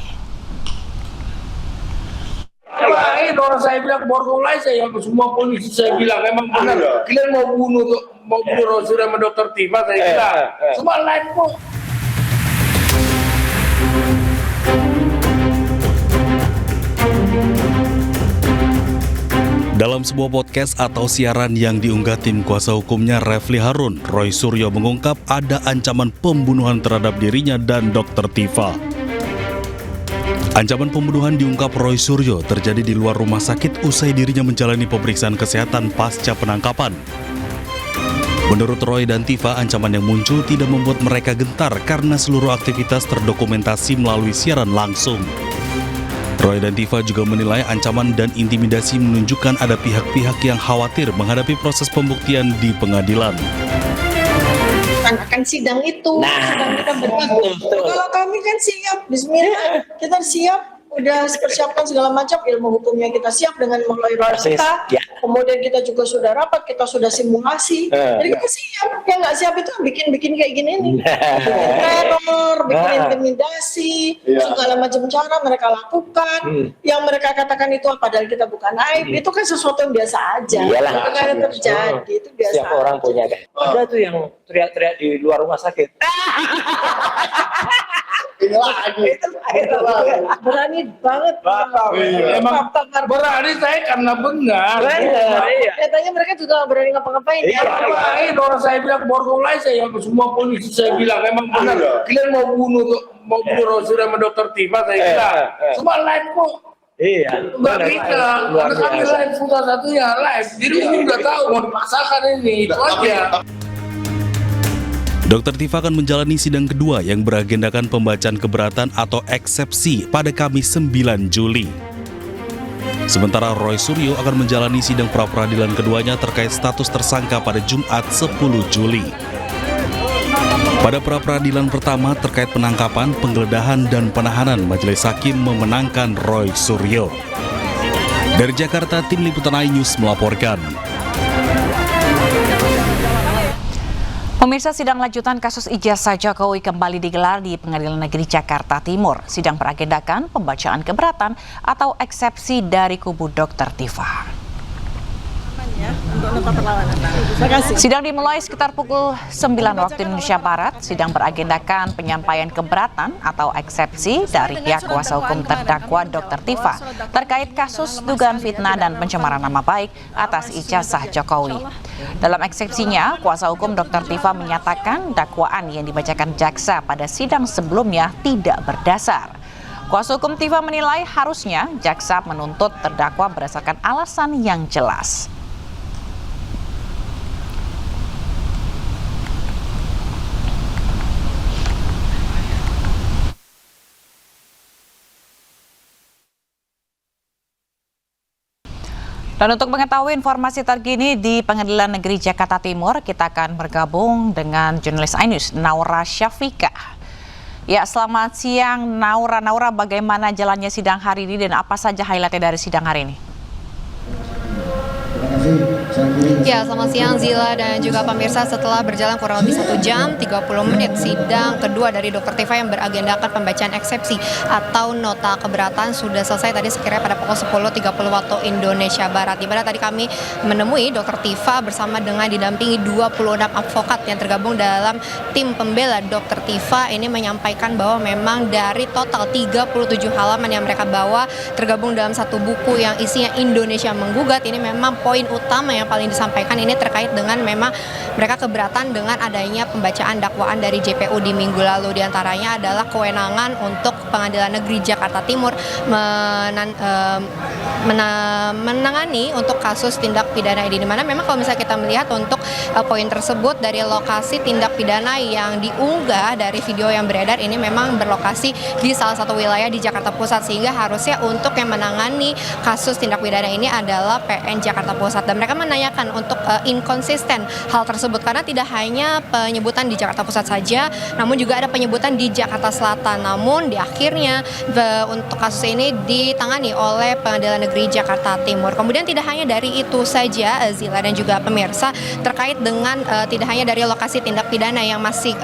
Orang saya bilang borgolai saya semua polisi saya bilang memang benar. Kalian mau bunuh Roy Suryo sama Dr. Tifa saya bilang. Semua lain kok. Dalam sebuah podcast atau siaran yang diunggah tim kuasa hukumnya Refli Harun, Roy Suryo mengungkap ada ancaman pembunuhan terhadap dirinya dan Dr. Tifa. Ancaman pembunuhan diungkap Roy Suryo terjadi di luar rumah sakit usai dirinya menjalani pemeriksaan kesehatan pasca penangkapan. Menurut Roy dan Tifa, ancaman yang muncul tidak membuat mereka gentar karena seluruh aktivitas terdokumentasi melalui siaran langsung. Roy dan Tifa juga menilai ancaman dan intimidasi menunjukkan ada pihak-pihak yang khawatir menghadapi proses pembuktian di pengadilan. Akan sidang itu, sidang kita berlaku. Kalau kami kan siap, bismillah, kita siap, udah persiapkan segala macam, ilmu hukumnya kita siap dengan mengelola kita, kemudian kita juga sudah rapat, kita sudah simulasi, jadi kita siap. Yang nggak siap itu bikin kayak gini nih, bikin teror, bikin intimidasi, segala macam cara mereka lakukan, yang mereka katakan itu padahal kita bukan aib, itu kan sesuatu yang biasa aja, itu kan terjadi, itu biasa. Siapa orang punya kan? Ada tuh yang teriak-teriak di luar rumah sakit. Berani banget. Emang berani saya karena benar. Katanya mereka juga berani ngapa-ngapain. Orang saya bilang borgolai saya semua polisi saya bilang memang benar. Kalian mau bunuh Roy Suryo sama Dr. Tifa saya bilang. Semua live kok. Iya. Enggak kita. Karena kami live sudah satunya live. Jadi umum udah tahu mau dipaksakan ini. Itu aja. Dr. Tifa akan menjalani sidang kedua yang beragendakan pembacaan keberatan atau eksepsi pada Kamis 9 Juli. Sementara Roy Suryo akan menjalani sidang pra-peradilan keduanya terkait status tersangka pada Jumat 10 Juli. Pada pra-peradilan pertama terkait penangkapan, penggeledahan, dan penahanan, Majelis Hakim memenangkan Roy Suryo. Dari Jakarta, Tim Liputan iNews melaporkan. Pemirsa, sidang lanjutan kasus ijazah Jokowi kembali digelar di Pengadilan Negeri Jakarta Timur. Sidang beragendakan pembacaan keberatan atau eksepsi dari kubu Dr. Tifa. Sidang dimulai sekitar pukul 9 waktu Indonesia Barat. Sidang beragendakan penyampaian keberatan atau eksepsi dari pihak kuasa hukum terdakwa Dr. Tifa terkait kasus dugaan fitnah dan pencemaran nama baik atas ijazah Jokowi. Dalam eksepsinya, kuasa hukum Dr. Tifa menyatakan dakwaan yang dibacakan jaksa pada sidang sebelumnya tidak berdasar. Kuasa hukum Tifa menilai harusnya jaksa menuntut terdakwa berdasarkan alasan yang jelas. Dan untuk mengetahui informasi terkini di Pengadilan Negeri Jakarta Timur, kita akan bergabung dengan jurnalis iNews Naura Syafika. Ya, selamat siang Naura. Naura, bagaimana jalannya sidang hari ini dan apa saja highlightnya dari sidang hari ini? Ya, selamat siang Zila dan juga pemirsa. Setelah berjalan kurang lebih 1 jam 30 menit sidang kedua dari Dr. Tifa yang beragendakan pembacaan eksepsi atau nota keberatan sudah selesai tadi sekiranya pada pukul 10.30 waktu Indonesia Barat, di mana tadi kami menemui Dr. Tifa bersama dengan didampingi 26 advokat yang tergabung dalam tim pembela Dr. Tifa. Ini menyampaikan bahwa memang dari total 37 halaman yang mereka bawa tergabung dalam satu buku yang isinya Indonesia Menggugat. Ini memang poin utama yang paling disampaikan ini terkait dengan memang mereka keberatan dengan adanya pembacaan dakwaan dari JPU di minggu lalu. Di antaranya adalah kewenangan untuk Pengadilan Negeri Jakarta Timur menangani untuk kasus tindak pidana ini, di mana memang kalau misalnya kita melihat untuk poin tersebut dari lokasi tindak pidana yang diunggah dari video yang beredar ini memang berlokasi di salah satu wilayah di Jakarta Pusat, sehingga harusnya untuk yang menangani kasus tindak pidana ini adalah PN Jakarta Pusat, dan mereka menanyakan untuk inkonsisten hal tersebut karena tidak hanya penyebutan di Jakarta Pusat saja, namun juga ada penyebutan di Jakarta Selatan. Namun di akhirnya untuk kasus ini ditangani oleh Pengadilan Negeri Jakarta Timur. Kemudian tidak hanya dari itu saja, Zila dan juga pemirsa, terkait dengan tidak hanya dari lokasi tindak pidana yang masih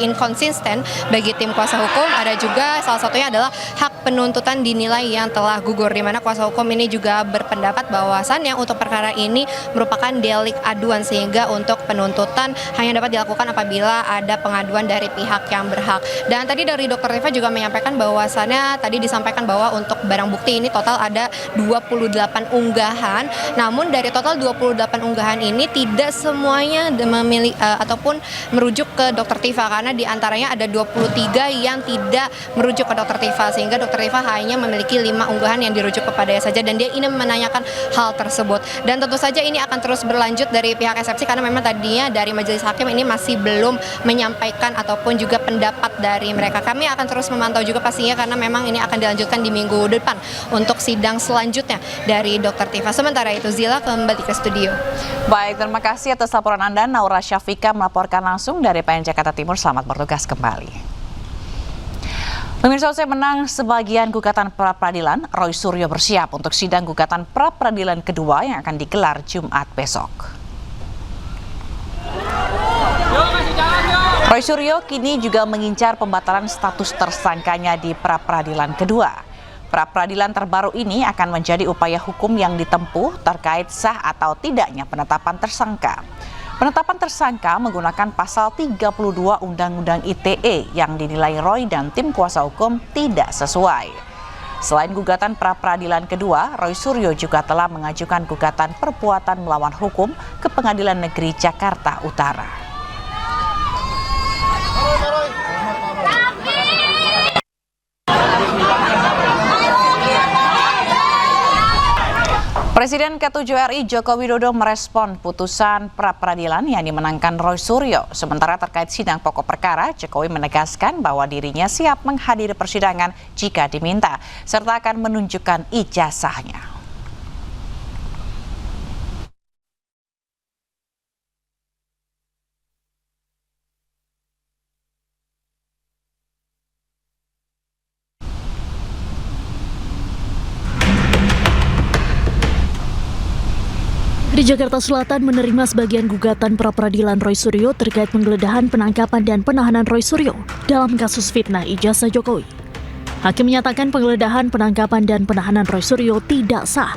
inkonsisten bagi tim kuasa hukum, ada juga salah satunya adalah hak penuntutan dinilai yang telah gugur, di mana kuasa hukum ini juga berpendapat bahwasannya untuk perkara ini merupakan delik aduan, sehingga untuk penuntutan hanya dapat dilakukan apabila ada pengaduan dari pihak yang berhak. Dan tadi dari Dr. Tifa juga menyampaikan bahwasannya tadi disampaikan bahwa untuk barang bukti ini total ada 28 unggahan, namun dari total 28 unggahan ini tidak semuanya ataupun merujuk ke Dr. Tifa, karena diantaranya ada 23 yang tidak merujuk ke Dr. Tifa, sehingga Dr. Tifa hanya memiliki 5 unggahan yang dirujuk kepadanya saja, dan dia ingin menanyakan hal tersebut. Dan tentu saja ini akan terus berlanjut dari pihak eksepsi, karena memang tadinya dari majelis hakim ini masih belum menyampaikan ataupun juga pendapat dari mereka. Kami akan terus memantau juga pastinya, karena memang ini akan dilanjutkan di minggu depan untuk sidang selanjutnya dari Dr. Tifa. Sementara itu, Zila, kembali ke studio. Baik, terima kasih atas laporan Anda. Naura Syafika melaporkan langsung dari PN Jakarta Timur. Selamat bertugas kembali. Pemirsa, usai menang sebagian gugatan pra-peradilan, Roy Suryo bersiap untuk sidang gugatan pra-peradilan kedua yang akan digelar Jumat besok. Roy Suryo kini juga mengincar pembatalan status tersangkanya di pra-peradilan kedua. Pra-peradilan terbaru ini akan menjadi upaya hukum yang ditempuh terkait sah atau tidaknya penetapan tersangka. Penetapan tersangka menggunakan pasal 32 Undang-Undang ITE yang dinilai Roy dan tim kuasa hukum tidak sesuai. Selain gugatan pra-peradilan kedua, Roy Suryo juga telah mengajukan gugatan perbuatan melawan hukum ke Pengadilan Negeri Jakarta Utara. Presiden ke-7 RI Joko Widodo merespon putusan pra-peradilan yang dimenangkan Roy Suryo. Sementara terkait sidang pokok perkara, Jokowi menegaskan bahwa dirinya siap menghadiri persidangan jika diminta, serta akan menunjukkan ijazahnya. Di Jakarta Selatan menerima sebagian gugatan pra-peradilan Roy Suryo terkait penggeledahan, penangkapan, dan penahanan Roy Suryo dalam kasus fitnah ijazah Jokowi. Hakim menyatakan penggeledahan, penangkapan, dan penahanan Roy Suryo tidak sah.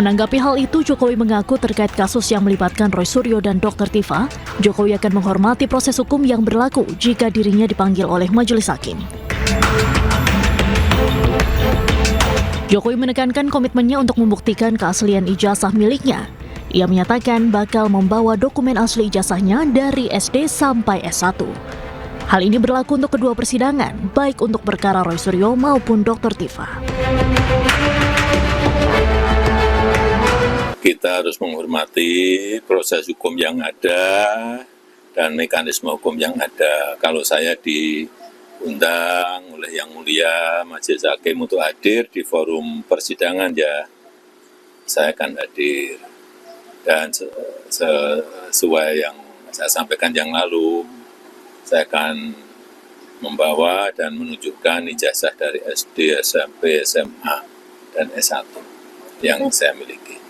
Menanggapi hal itu, Jokowi mengaku terkait kasus yang melibatkan Roy Suryo dan Dr. Tifa, Jokowi akan menghormati proses hukum yang berlaku jika dirinya dipanggil oleh majelis hakim. Jokowi menekankan komitmennya untuk membuktikan keaslian ijazah miliknya. Ia menyatakan bakal membawa dokumen asli ijazahnya dari SD sampai S1. Hal ini berlaku untuk kedua persidangan, baik untuk perkara Roy Suryo maupun Dr. Tifa. Kita harus menghormati proses hukum yang ada dan mekanisme hukum yang ada. Kalau saya diundang oleh Yang Mulia Majelis Hakim untuk hadir di forum persidangan, ya saya akan hadir. Dan sesuai yang saya sampaikan yang lalu, saya akan membawa dan menunjukkan ijazah dari SD, SMP, SMA, dan S1 yang saya miliki.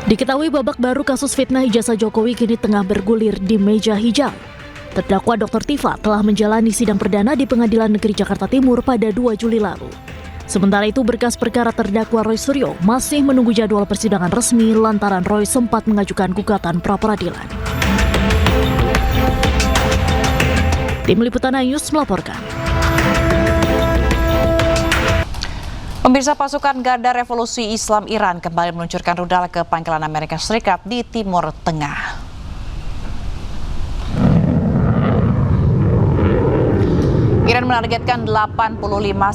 Diketahui babak baru kasus fitnah ijazah Jokowi kini tengah bergulir di meja hijau. Terdakwa Dr. Tifa telah menjalani sidang perdana di Pengadilan Negeri Jakarta Timur pada 2 Juli lalu. Sementara itu, berkas perkara terdakwa Roy Suryo masih menunggu jadwal persidangan resmi lantaran Roy sempat mengajukan gugatan pra-peradilan. Tim Liputan News melaporkan. Pemirsa, pasukan Garda Revolusi Islam Iran kembali meluncurkan rudal ke pangkalan Amerika Serikat di Timur Tengah. Iran menargetkan 85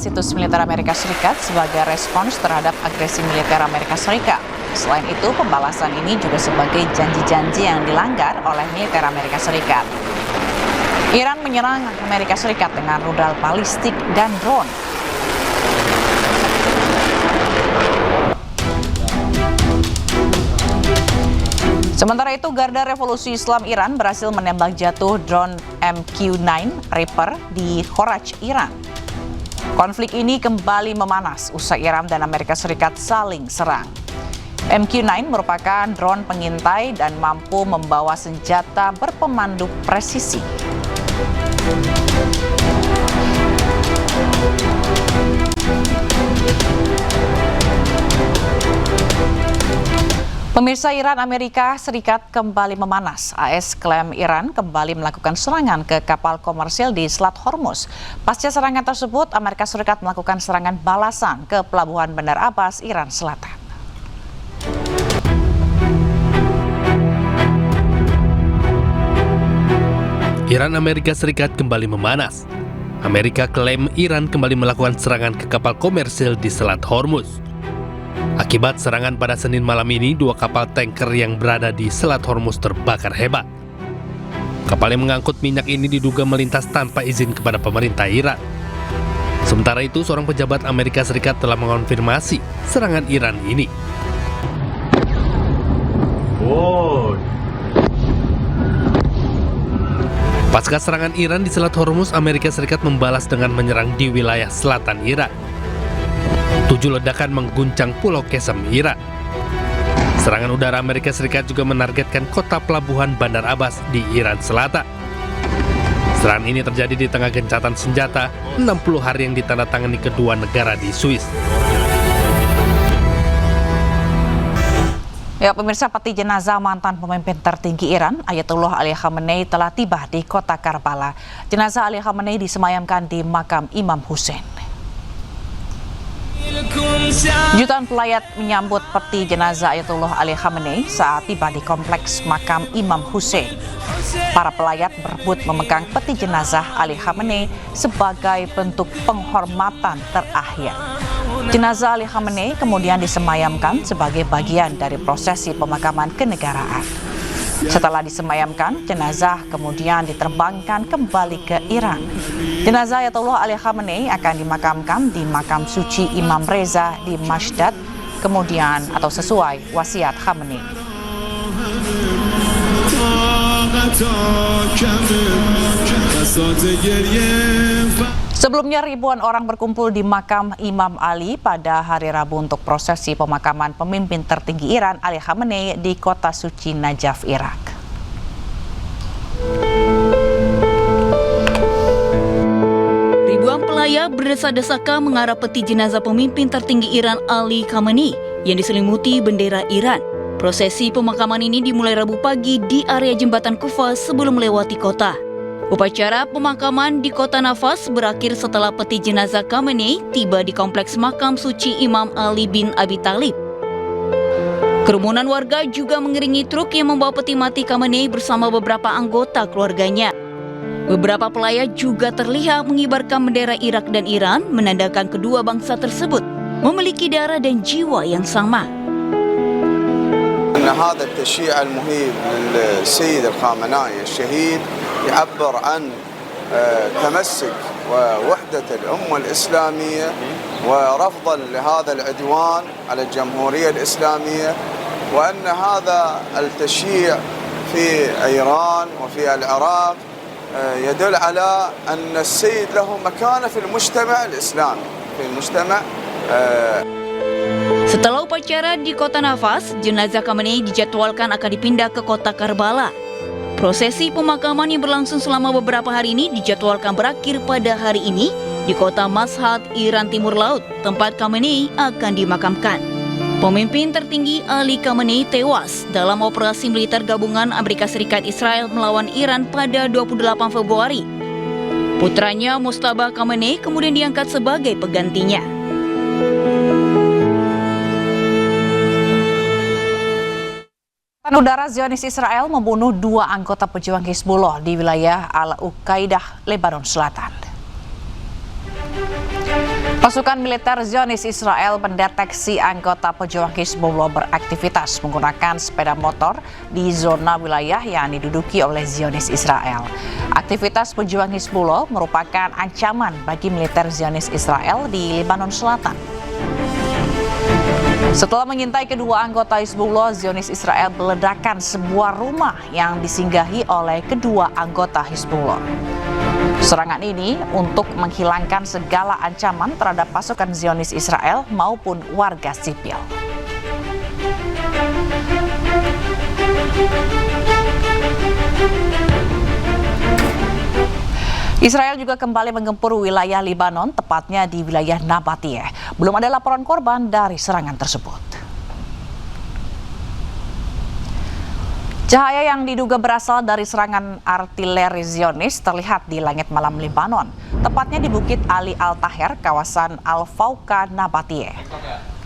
situs militer Amerika Serikat sebagai respons terhadap agresi militer Amerika Serikat. Selain itu, pembalasan ini juga sebagai janji-janji yang dilanggar oleh militer Amerika Serikat. Iran menyerang Amerika Serikat dengan rudal balistik dan drone. Sementara itu, Garda Revolusi Islam Iran berhasil menembak jatuh drone MQ-9 Reaper di Khoraj, Iran. Konflik ini kembali memanas usai Iran dan Amerika Serikat saling serang. MQ-9 merupakan drone pengintai dan mampu membawa senjata berpemandu presisi. Pemirsa, Iran Amerika Serikat kembali memanas. AS klaim Iran kembali melakukan serangan ke kapal komersil di Selat Hormuz. Pasca serangan tersebut, Amerika Serikat melakukan serangan balasan ke pelabuhan Bandar Abbas, Iran Selatan. Iran Amerika Serikat kembali memanas. Amerika klaim Iran kembali melakukan serangan ke kapal komersil di Selat Hormuz. Akibat serangan pada Senin malam ini, 2 kapal tanker yang berada di Selat Hormuz terbakar hebat. Kapal yang mengangkut minyak ini diduga melintas tanpa izin kepada pemerintah Iran. Sementara itu, seorang pejabat Amerika Serikat telah mengonfirmasi serangan Iran ini. Pasca serangan Iran di Selat Hormuz, Amerika Serikat membalas dengan menyerang di wilayah selatan Iran. 7 ledakan mengguncang Pulau Qesem, Iran. Serangan udara Amerika Serikat juga menargetkan kota pelabuhan Bandar Abbas di Iran Selatan. Serangan ini terjadi di tengah gencatan senjata 60 hari yang ditandatangani kedua negara di Swiss. Ya, pemirsa, peti jenazah mantan pemimpin tertinggi Iran, Ayatollah Ali Khamenei, telah tiba di kota Karbala. Jenazah Ali Khamenei disemayamkan di makam Imam Hussein. Jutaan pelayat menyambut peti jenazah Ayatollah Ali Khamenei saat tiba di kompleks makam Imam Hussein. Para pelayat berebut memegang peti jenazah Ali Khamenei sebagai bentuk penghormatan terakhir. Jenazah Ali Khamenei kemudian disemayamkan sebagai bagian dari prosesi pemakaman kenegaraan. Setelah disemayamkan, jenazah kemudian diterbangkan kembali ke Iran. Jenazah Ayatollah Ali Khamenei akan dimakamkan di makam suci Imam Reza di Masjid, kemudian atau sesuai wasiat Khamenei. Sebelumnya, ribuan orang berkumpul di makam Imam Ali pada hari Rabu untuk prosesi pemakaman pemimpin tertinggi Iran Ali Khamenei di kota suci Najaf, Irak. Ribuan pelayat berdesa-desakan mengarah peti jenazah pemimpin tertinggi Iran Ali Khamenei yang diselimuti bendera Iran. Prosesi pemakaman ini dimulai Rabu pagi di area jembatan Kufa sebelum melewati kota. Upacara pemakaman di kota Nafas berakhir setelah peti jenazah Khamenei tiba di kompleks makam suci Imam Ali bin Abi Thalib. Kerumunan warga juga mengiringi truk yang membawa peti mati Khamenei bersama beberapa anggota keluarganya. Beberapa pelayat juga terlihat mengibarkan bendera Irak dan Iran, menandakan kedua bangsa tersebut memiliki darah dan jiwa yang sama. هذا التشييع المهيب للسيد الخامنائي الشهيد يعبر عن تمسك ووحدة الأمة الإسلامية ورفضا لهذا العدوان على الجمهورية الإسلامية، وأن هذا التشييع في إيران وفي العراق يدل على أن السيد له مكانة في المجتمع الإسلامي، في المجتمع. Setelah upacara di kota Nafas, jenazah Khamenei dijadwalkan akan dipindah ke kota Karbala. Prosesi pemakaman yang berlangsung selama beberapa hari ini dijadwalkan berakhir pada hari ini di kota Mashhad, Iran Timur Laut, tempat Khamenei akan dimakamkan. Pemimpin tertinggi Ali Khamenei tewas dalam operasi militer gabungan Amerika Serikat Israel melawan Iran pada 28 Februari. Putranya Mujtaba Khamenei kemudian diangkat sebagai penggantinya. Udara Zionis Israel membunuh 2 anggota pejuang Hizbullah di wilayah Al-Uqaidah, Lebanon Selatan. Pasukan militer Zionis Israel mendeteksi anggota pejuang Hizbullah beraktivitas menggunakan sepeda motor di zona wilayah yang diduduki oleh Zionis Israel. Aktivitas pejuang Hizbullah merupakan ancaman bagi militer Zionis Israel di Lebanon Selatan. Setelah mengintai kedua anggota Hizbullah, Zionis Israel meledakkan sebuah rumah yang disinggahi oleh kedua anggota Hizbullah. Serangan ini untuk menghilangkan segala ancaman terhadap pasukan Zionis Israel maupun warga sipil. Israel juga kembali menggempur wilayah Lebanon, tepatnya di wilayah Nabatiyeh. Belum ada laporan korban dari serangan tersebut. Cahaya yang diduga berasal dari serangan artileri Zionis terlihat di langit malam Lebanon, tepatnya di Bukit Ali Al-Taher, kawasan Al-Fauqa, Nabatiyeh.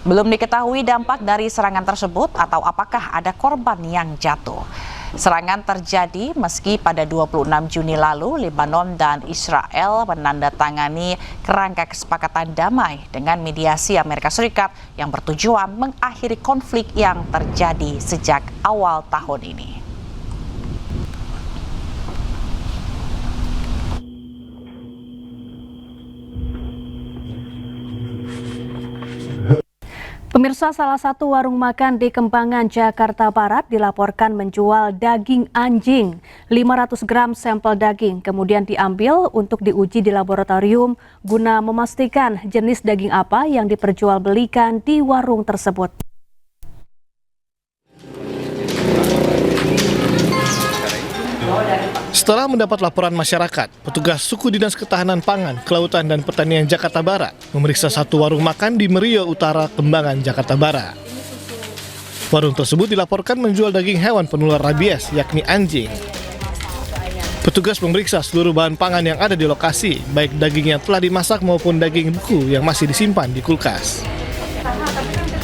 Belum diketahui dampak dari serangan tersebut atau apakah ada korban yang jatuh. Serangan terjadi meski pada 26 Juni lalu Lebanon dan Israel menandatangani kerangka kesepakatan damai dengan mediasi Amerika Serikat yang bertujuan mengakhiri konflik yang terjadi sejak awal tahun ini. Pemirsa, salah satu warung makan di Kembangan, Jakarta Barat dilaporkan menjual daging anjing. 500 gram sampel daging kemudian diambil untuk diuji di laboratorium guna memastikan jenis daging apa yang diperjualbelikan di warung tersebut. Setelah mendapat laporan masyarakat, petugas Suku Dinas Ketahanan Pangan, Kelautan dan Pertanian Jakarta Barat memeriksa satu warung makan di Merio Utara, Kembangan, Jakarta Barat. Warung tersebut dilaporkan menjual daging hewan penular rabies, yakni anjing. Petugas memeriksa seluruh bahan pangan yang ada di lokasi, baik daging yang telah dimasak maupun daging beku yang masih disimpan di kulkas.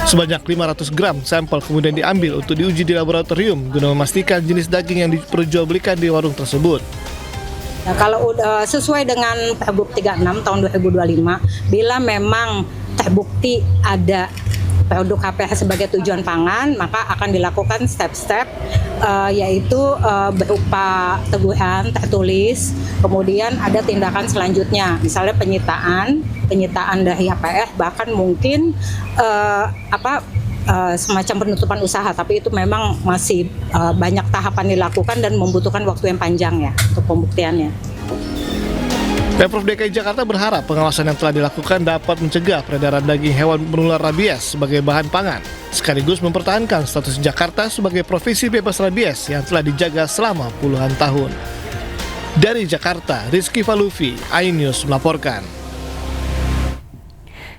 Sebanyak 500 gram sampel kemudian diambil untuk diuji di laboratorium guna memastikan jenis daging yang diperjualbelikan di warung tersebut. Nah, kalau sesuai dengan Perbup 36 tahun 2025, bila memang terbukti ada produk HPH sebagai tujuan pangan, maka akan dilakukan step-step yaitu berupa teguran tertulis, kemudian ada tindakan selanjutnya, misalnya penyitaan dari HPR, bahkan mungkin semacam penutupan usaha, tapi itu memang masih banyak tahapan dilakukan dan membutuhkan waktu yang panjang ya untuk pembuktiannya. Pemprov DKI Jakarta berharap pengawasan yang telah dilakukan dapat mencegah peredaran daging hewan penular rabies sebagai bahan pangan, sekaligus mempertahankan status Jakarta sebagai provinsi bebas rabies yang telah dijaga selama puluhan tahun. Dari Jakarta, Rizky Falufi, iNews melaporkan.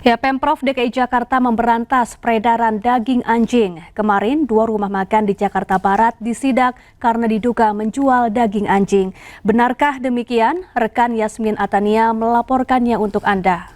Ya, Pemprov DKI Jakarta memberantas peredaran daging anjing. Kemarin, 2 rumah makan di Jakarta Barat disidak karena diduga menjual daging anjing. Benarkah demikian? Rekan Yasmin Atania melaporkannya untuk Anda.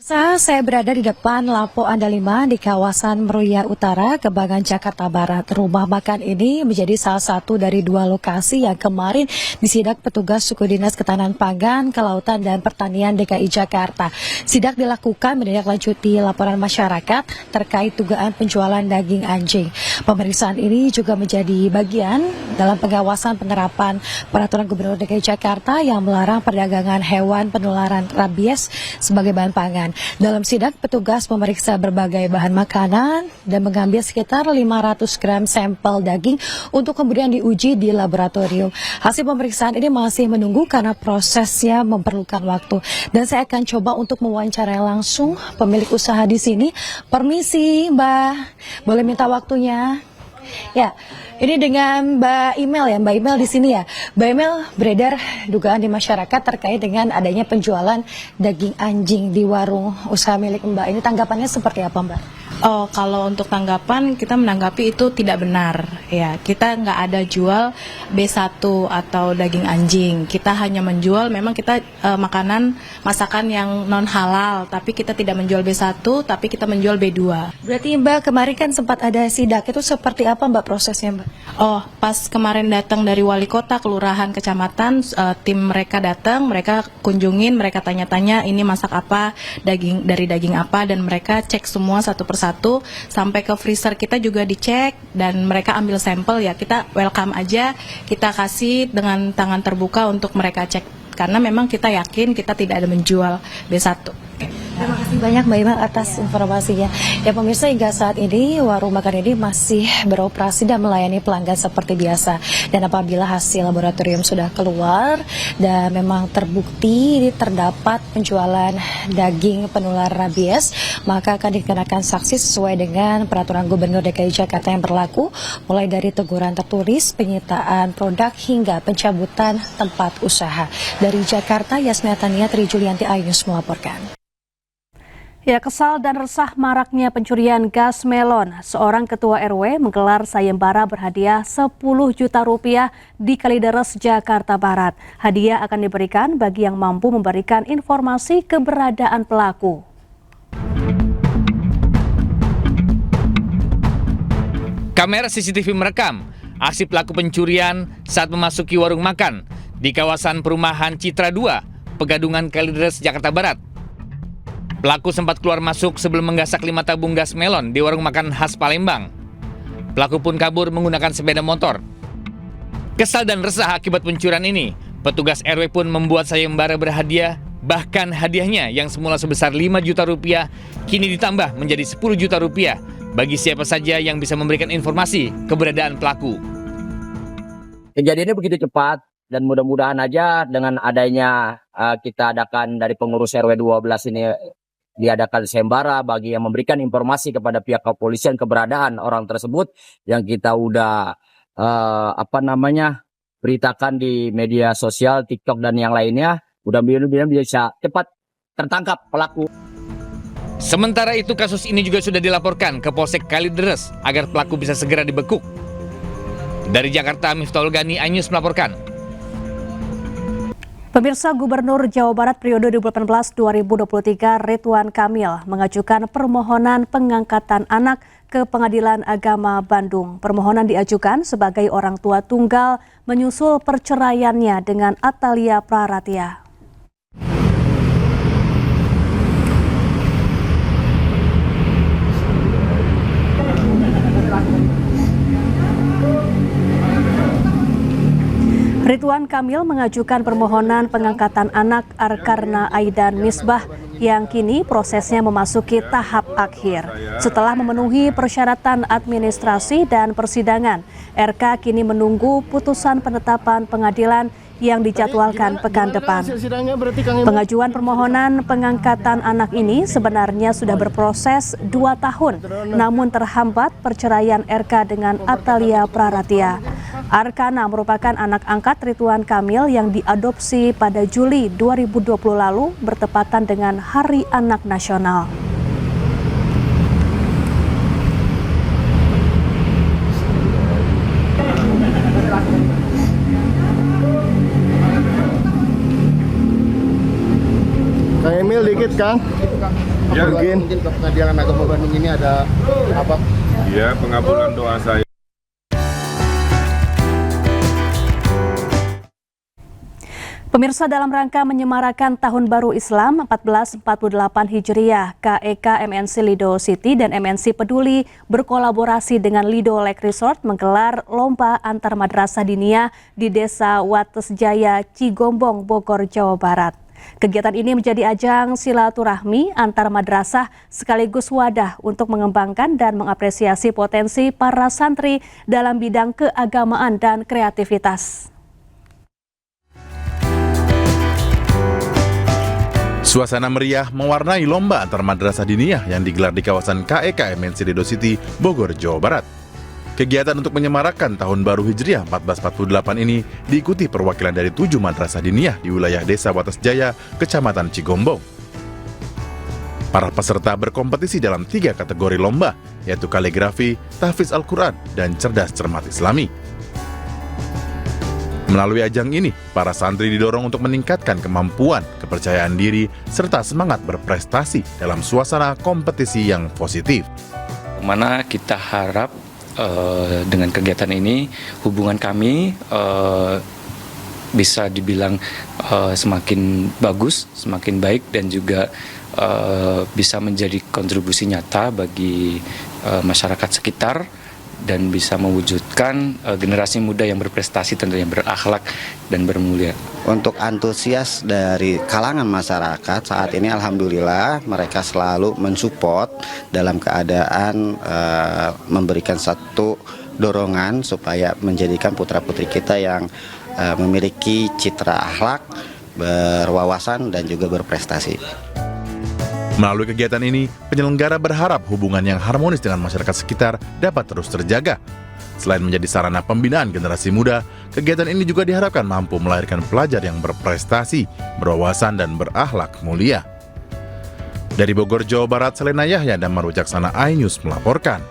Saya berada di depan Lapo Andalima di kawasan Meruya Utara, Kembangan, Jakarta Barat. Rumah makan ini menjadi salah satu dari 2 lokasi yang kemarin disidak petugas Suku Dinas Ketahanan Pangan, Kelautan dan Pertanian DKI Jakarta. Sidak dilakukan menindaklanjuti laporan masyarakat terkait dugaan penjualan daging anjing. Pemeriksaan ini juga menjadi bagian dalam pengawasan penerapan Peraturan Gubernur DKI Jakarta yang melarang perdagangan hewan penularan rabies sebagai bahan pangan. Dalam sidak, petugas memeriksa berbagai bahan makanan dan mengambil sekitar 500 gram sampel daging untuk kemudian diuji di laboratorium. Hasil pemeriksaan ini masih menunggu karena prosesnya memerlukan waktu. Dan saya akan coba untuk mewawancarai langsung pemilik usaha di sini. Permisi, Mbak. Boleh minta waktunya? Ya, ini dengan Mbak Email ya, Mbak Email di sini ya. Mbak Email, beredar dugaan di masyarakat terkait dengan adanya penjualan daging anjing di warung usaha milik Mbak. Ini tanggapannya seperti apa, Mbak? Oh, kalau untuk tanggapan kita menanggapi itu tidak benar. Ya, kita nggak ada jual B1 atau daging anjing. Kita hanya menjual, memang kita masakan yang non halal, tapi kita tidak menjual B1, tapi kita menjual B2. Berarti Mbak kemarin kan sempat ada sidak, itu seperti apa Mbak prosesnya Mbak? Oh, pas kemarin datang dari wali kota, kelurahan, kecamatan, tim mereka datang, mereka kunjungin, mereka tanya-tanya ini masak apa, dari daging apa, dan mereka cek semua satu persatu sampai ke freezer kita juga dicek dan mereka ambil sampel. Ya kita welcome aja, kita kasih dengan tangan terbuka untuk mereka cek karena memang kita yakin kita tidak ada menjual B1. Terima kasih banyak Mbak Ima atas informasinya. Ya pemirsa, hingga saat ini warung makan ini masih beroperasi dan melayani pelanggan seperti biasa. Dan apabila hasil laboratorium sudah keluar dan memang terbukti terdapat penjualan daging penular rabies, maka akan dikenakan sanksi sesuai dengan peraturan Gubernur DKI Jakarta yang berlaku, mulai dari teguran tertulis, penyitaan produk hingga pencabutan tempat usaha. Dari Jakarta, Yasmina Tania, Tri Julianti, iNews melaporkan. Ya, kesal dan resah maraknya pencurian gas melon. Seorang ketua RW menggelar sayembara berhadiah 10 juta rupiah di Kalideres, Jakarta Barat. Hadiah akan diberikan bagi yang mampu memberikan informasi keberadaan pelaku. Kamera CCTV merekam aksi pelaku pencurian saat memasuki warung makan di kawasan perumahan Citra 2, Pegadungan, Kalideres, Jakarta Barat. Pelaku sempat keluar masuk sebelum menggasak 5 tabung gas melon di warung makan khas Palembang. Pelaku pun kabur menggunakan sepeda motor. Kesal dan resah akibat pencurian ini, petugas RW pun membuat sayembara berhadiah, bahkan hadiahnya yang semula sebesar 5 juta rupiah kini ditambah menjadi 10 juta rupiah bagi siapa saja yang bisa memberikan informasi keberadaan pelaku. Kejadiannya begitu cepat dan mudah-mudahan aja dengan adanya kita adakan dari pengurus RW 12 ini diadakan sayembara bagi yang memberikan informasi kepada pihak kepolisian keberadaan orang tersebut yang kita udah beritakan di media sosial, TikTok dan yang lainnya. Mudah-mudahan bisa cepat tertangkap pelaku. Sementara itu kasus ini juga sudah dilaporkan ke Polsek Kalideres agar pelaku bisa segera dibekuk. Dari Jakarta, Miftahul Gani, iNews melaporkan. Pemirsa, Gubernur Jawa Barat periode 2018-2023 Ridwan Kamil mengajukan permohonan pengangkatan anak ke Pengadilan Agama Bandung. Permohonan diajukan sebagai orang tua tunggal menyusul perceraiannya dengan Atalia Praratia. Ridwan Kamil mengajukan permohonan pengangkatan anak Arkarna Aidan Misbah yang kini prosesnya memasuki tahap akhir. Setelah memenuhi persyaratan administrasi dan persidangan, RK kini menunggu putusan penetapan pengadilan yang dijadwalkan pekan depan. Pengajuan permohonan pengangkatan anak ini sebenarnya sudah berproses 2 tahun, namun terhambat perceraian RK dengan Atalia Praratia. Arkana merupakan anak angkat Ridwan Kamil yang diadopsi pada Juli 2020 lalu bertepatan dengan Hari Anak Nasional. Kang Emil dikit, Kang. Ya, mungkin ke Pengadilan Agama Bandung ini ada apa? Ya, pengabulan doa saya. Pemirsa, dalam rangka menyemarakan Tahun Baru Islam 1448 Hijriah, KEK MNC Lido City dan MNC Peduli berkolaborasi dengan Lido Lake Resort menggelar lomba antar madrasah diniyah di Desa Wates Jaya, Cigombong, Bogor, Jawa Barat. Kegiatan ini menjadi ajang silaturahmi antar madrasah sekaligus wadah untuk mengembangkan dan mengapresiasi potensi para santri dalam bidang keagamaan dan kreativitas. Suasana meriah mewarnai lomba antar madrasah diniyah yang digelar di kawasan KEK MNC Lido City, Bogor, Jawa Barat. Kegiatan untuk menyemarakan Tahun Baru Hijriah 1448 ini diikuti perwakilan dari 7 madrasah diniyah di wilayah Desa Wates Jaya, Kecamatan Cigombong. Para peserta berkompetisi dalam 3 kategori lomba, yaitu kaligrafi, tahfiz Al-Quran, dan cerdas cermat Islami. Melalui ajang ini, para santri didorong untuk meningkatkan kemampuan, kepercayaan diri, serta semangat berprestasi dalam suasana kompetisi yang positif. Mana kita harap dengan kegiatan ini, hubungan kami bisa dibilang semakin bagus, semakin baik, dan juga bisa menjadi kontribusi nyata bagi masyarakat sekitar dan bisa mewujudkan generasi muda yang berprestasi, tentunya berakhlak dan bermulia. Untuk antusias dari kalangan masyarakat saat ini alhamdulillah mereka selalu mensupport dalam keadaan memberikan satu dorongan supaya menjadikan putra-putri kita yang memiliki citra akhlak, berwawasan dan juga berprestasi. Melalui kegiatan ini, penyelenggara berharap hubungan yang harmonis dengan masyarakat sekitar dapat terus terjaga. Selain menjadi sarana pembinaan generasi muda, kegiatan ini juga diharapkan mampu melahirkan pelajar yang berprestasi, berwawasan, dan berakhlak mulia. Dari Bogor, Jawa Barat, Selena Yahya dan Maru Jaksana, iNews melaporkan.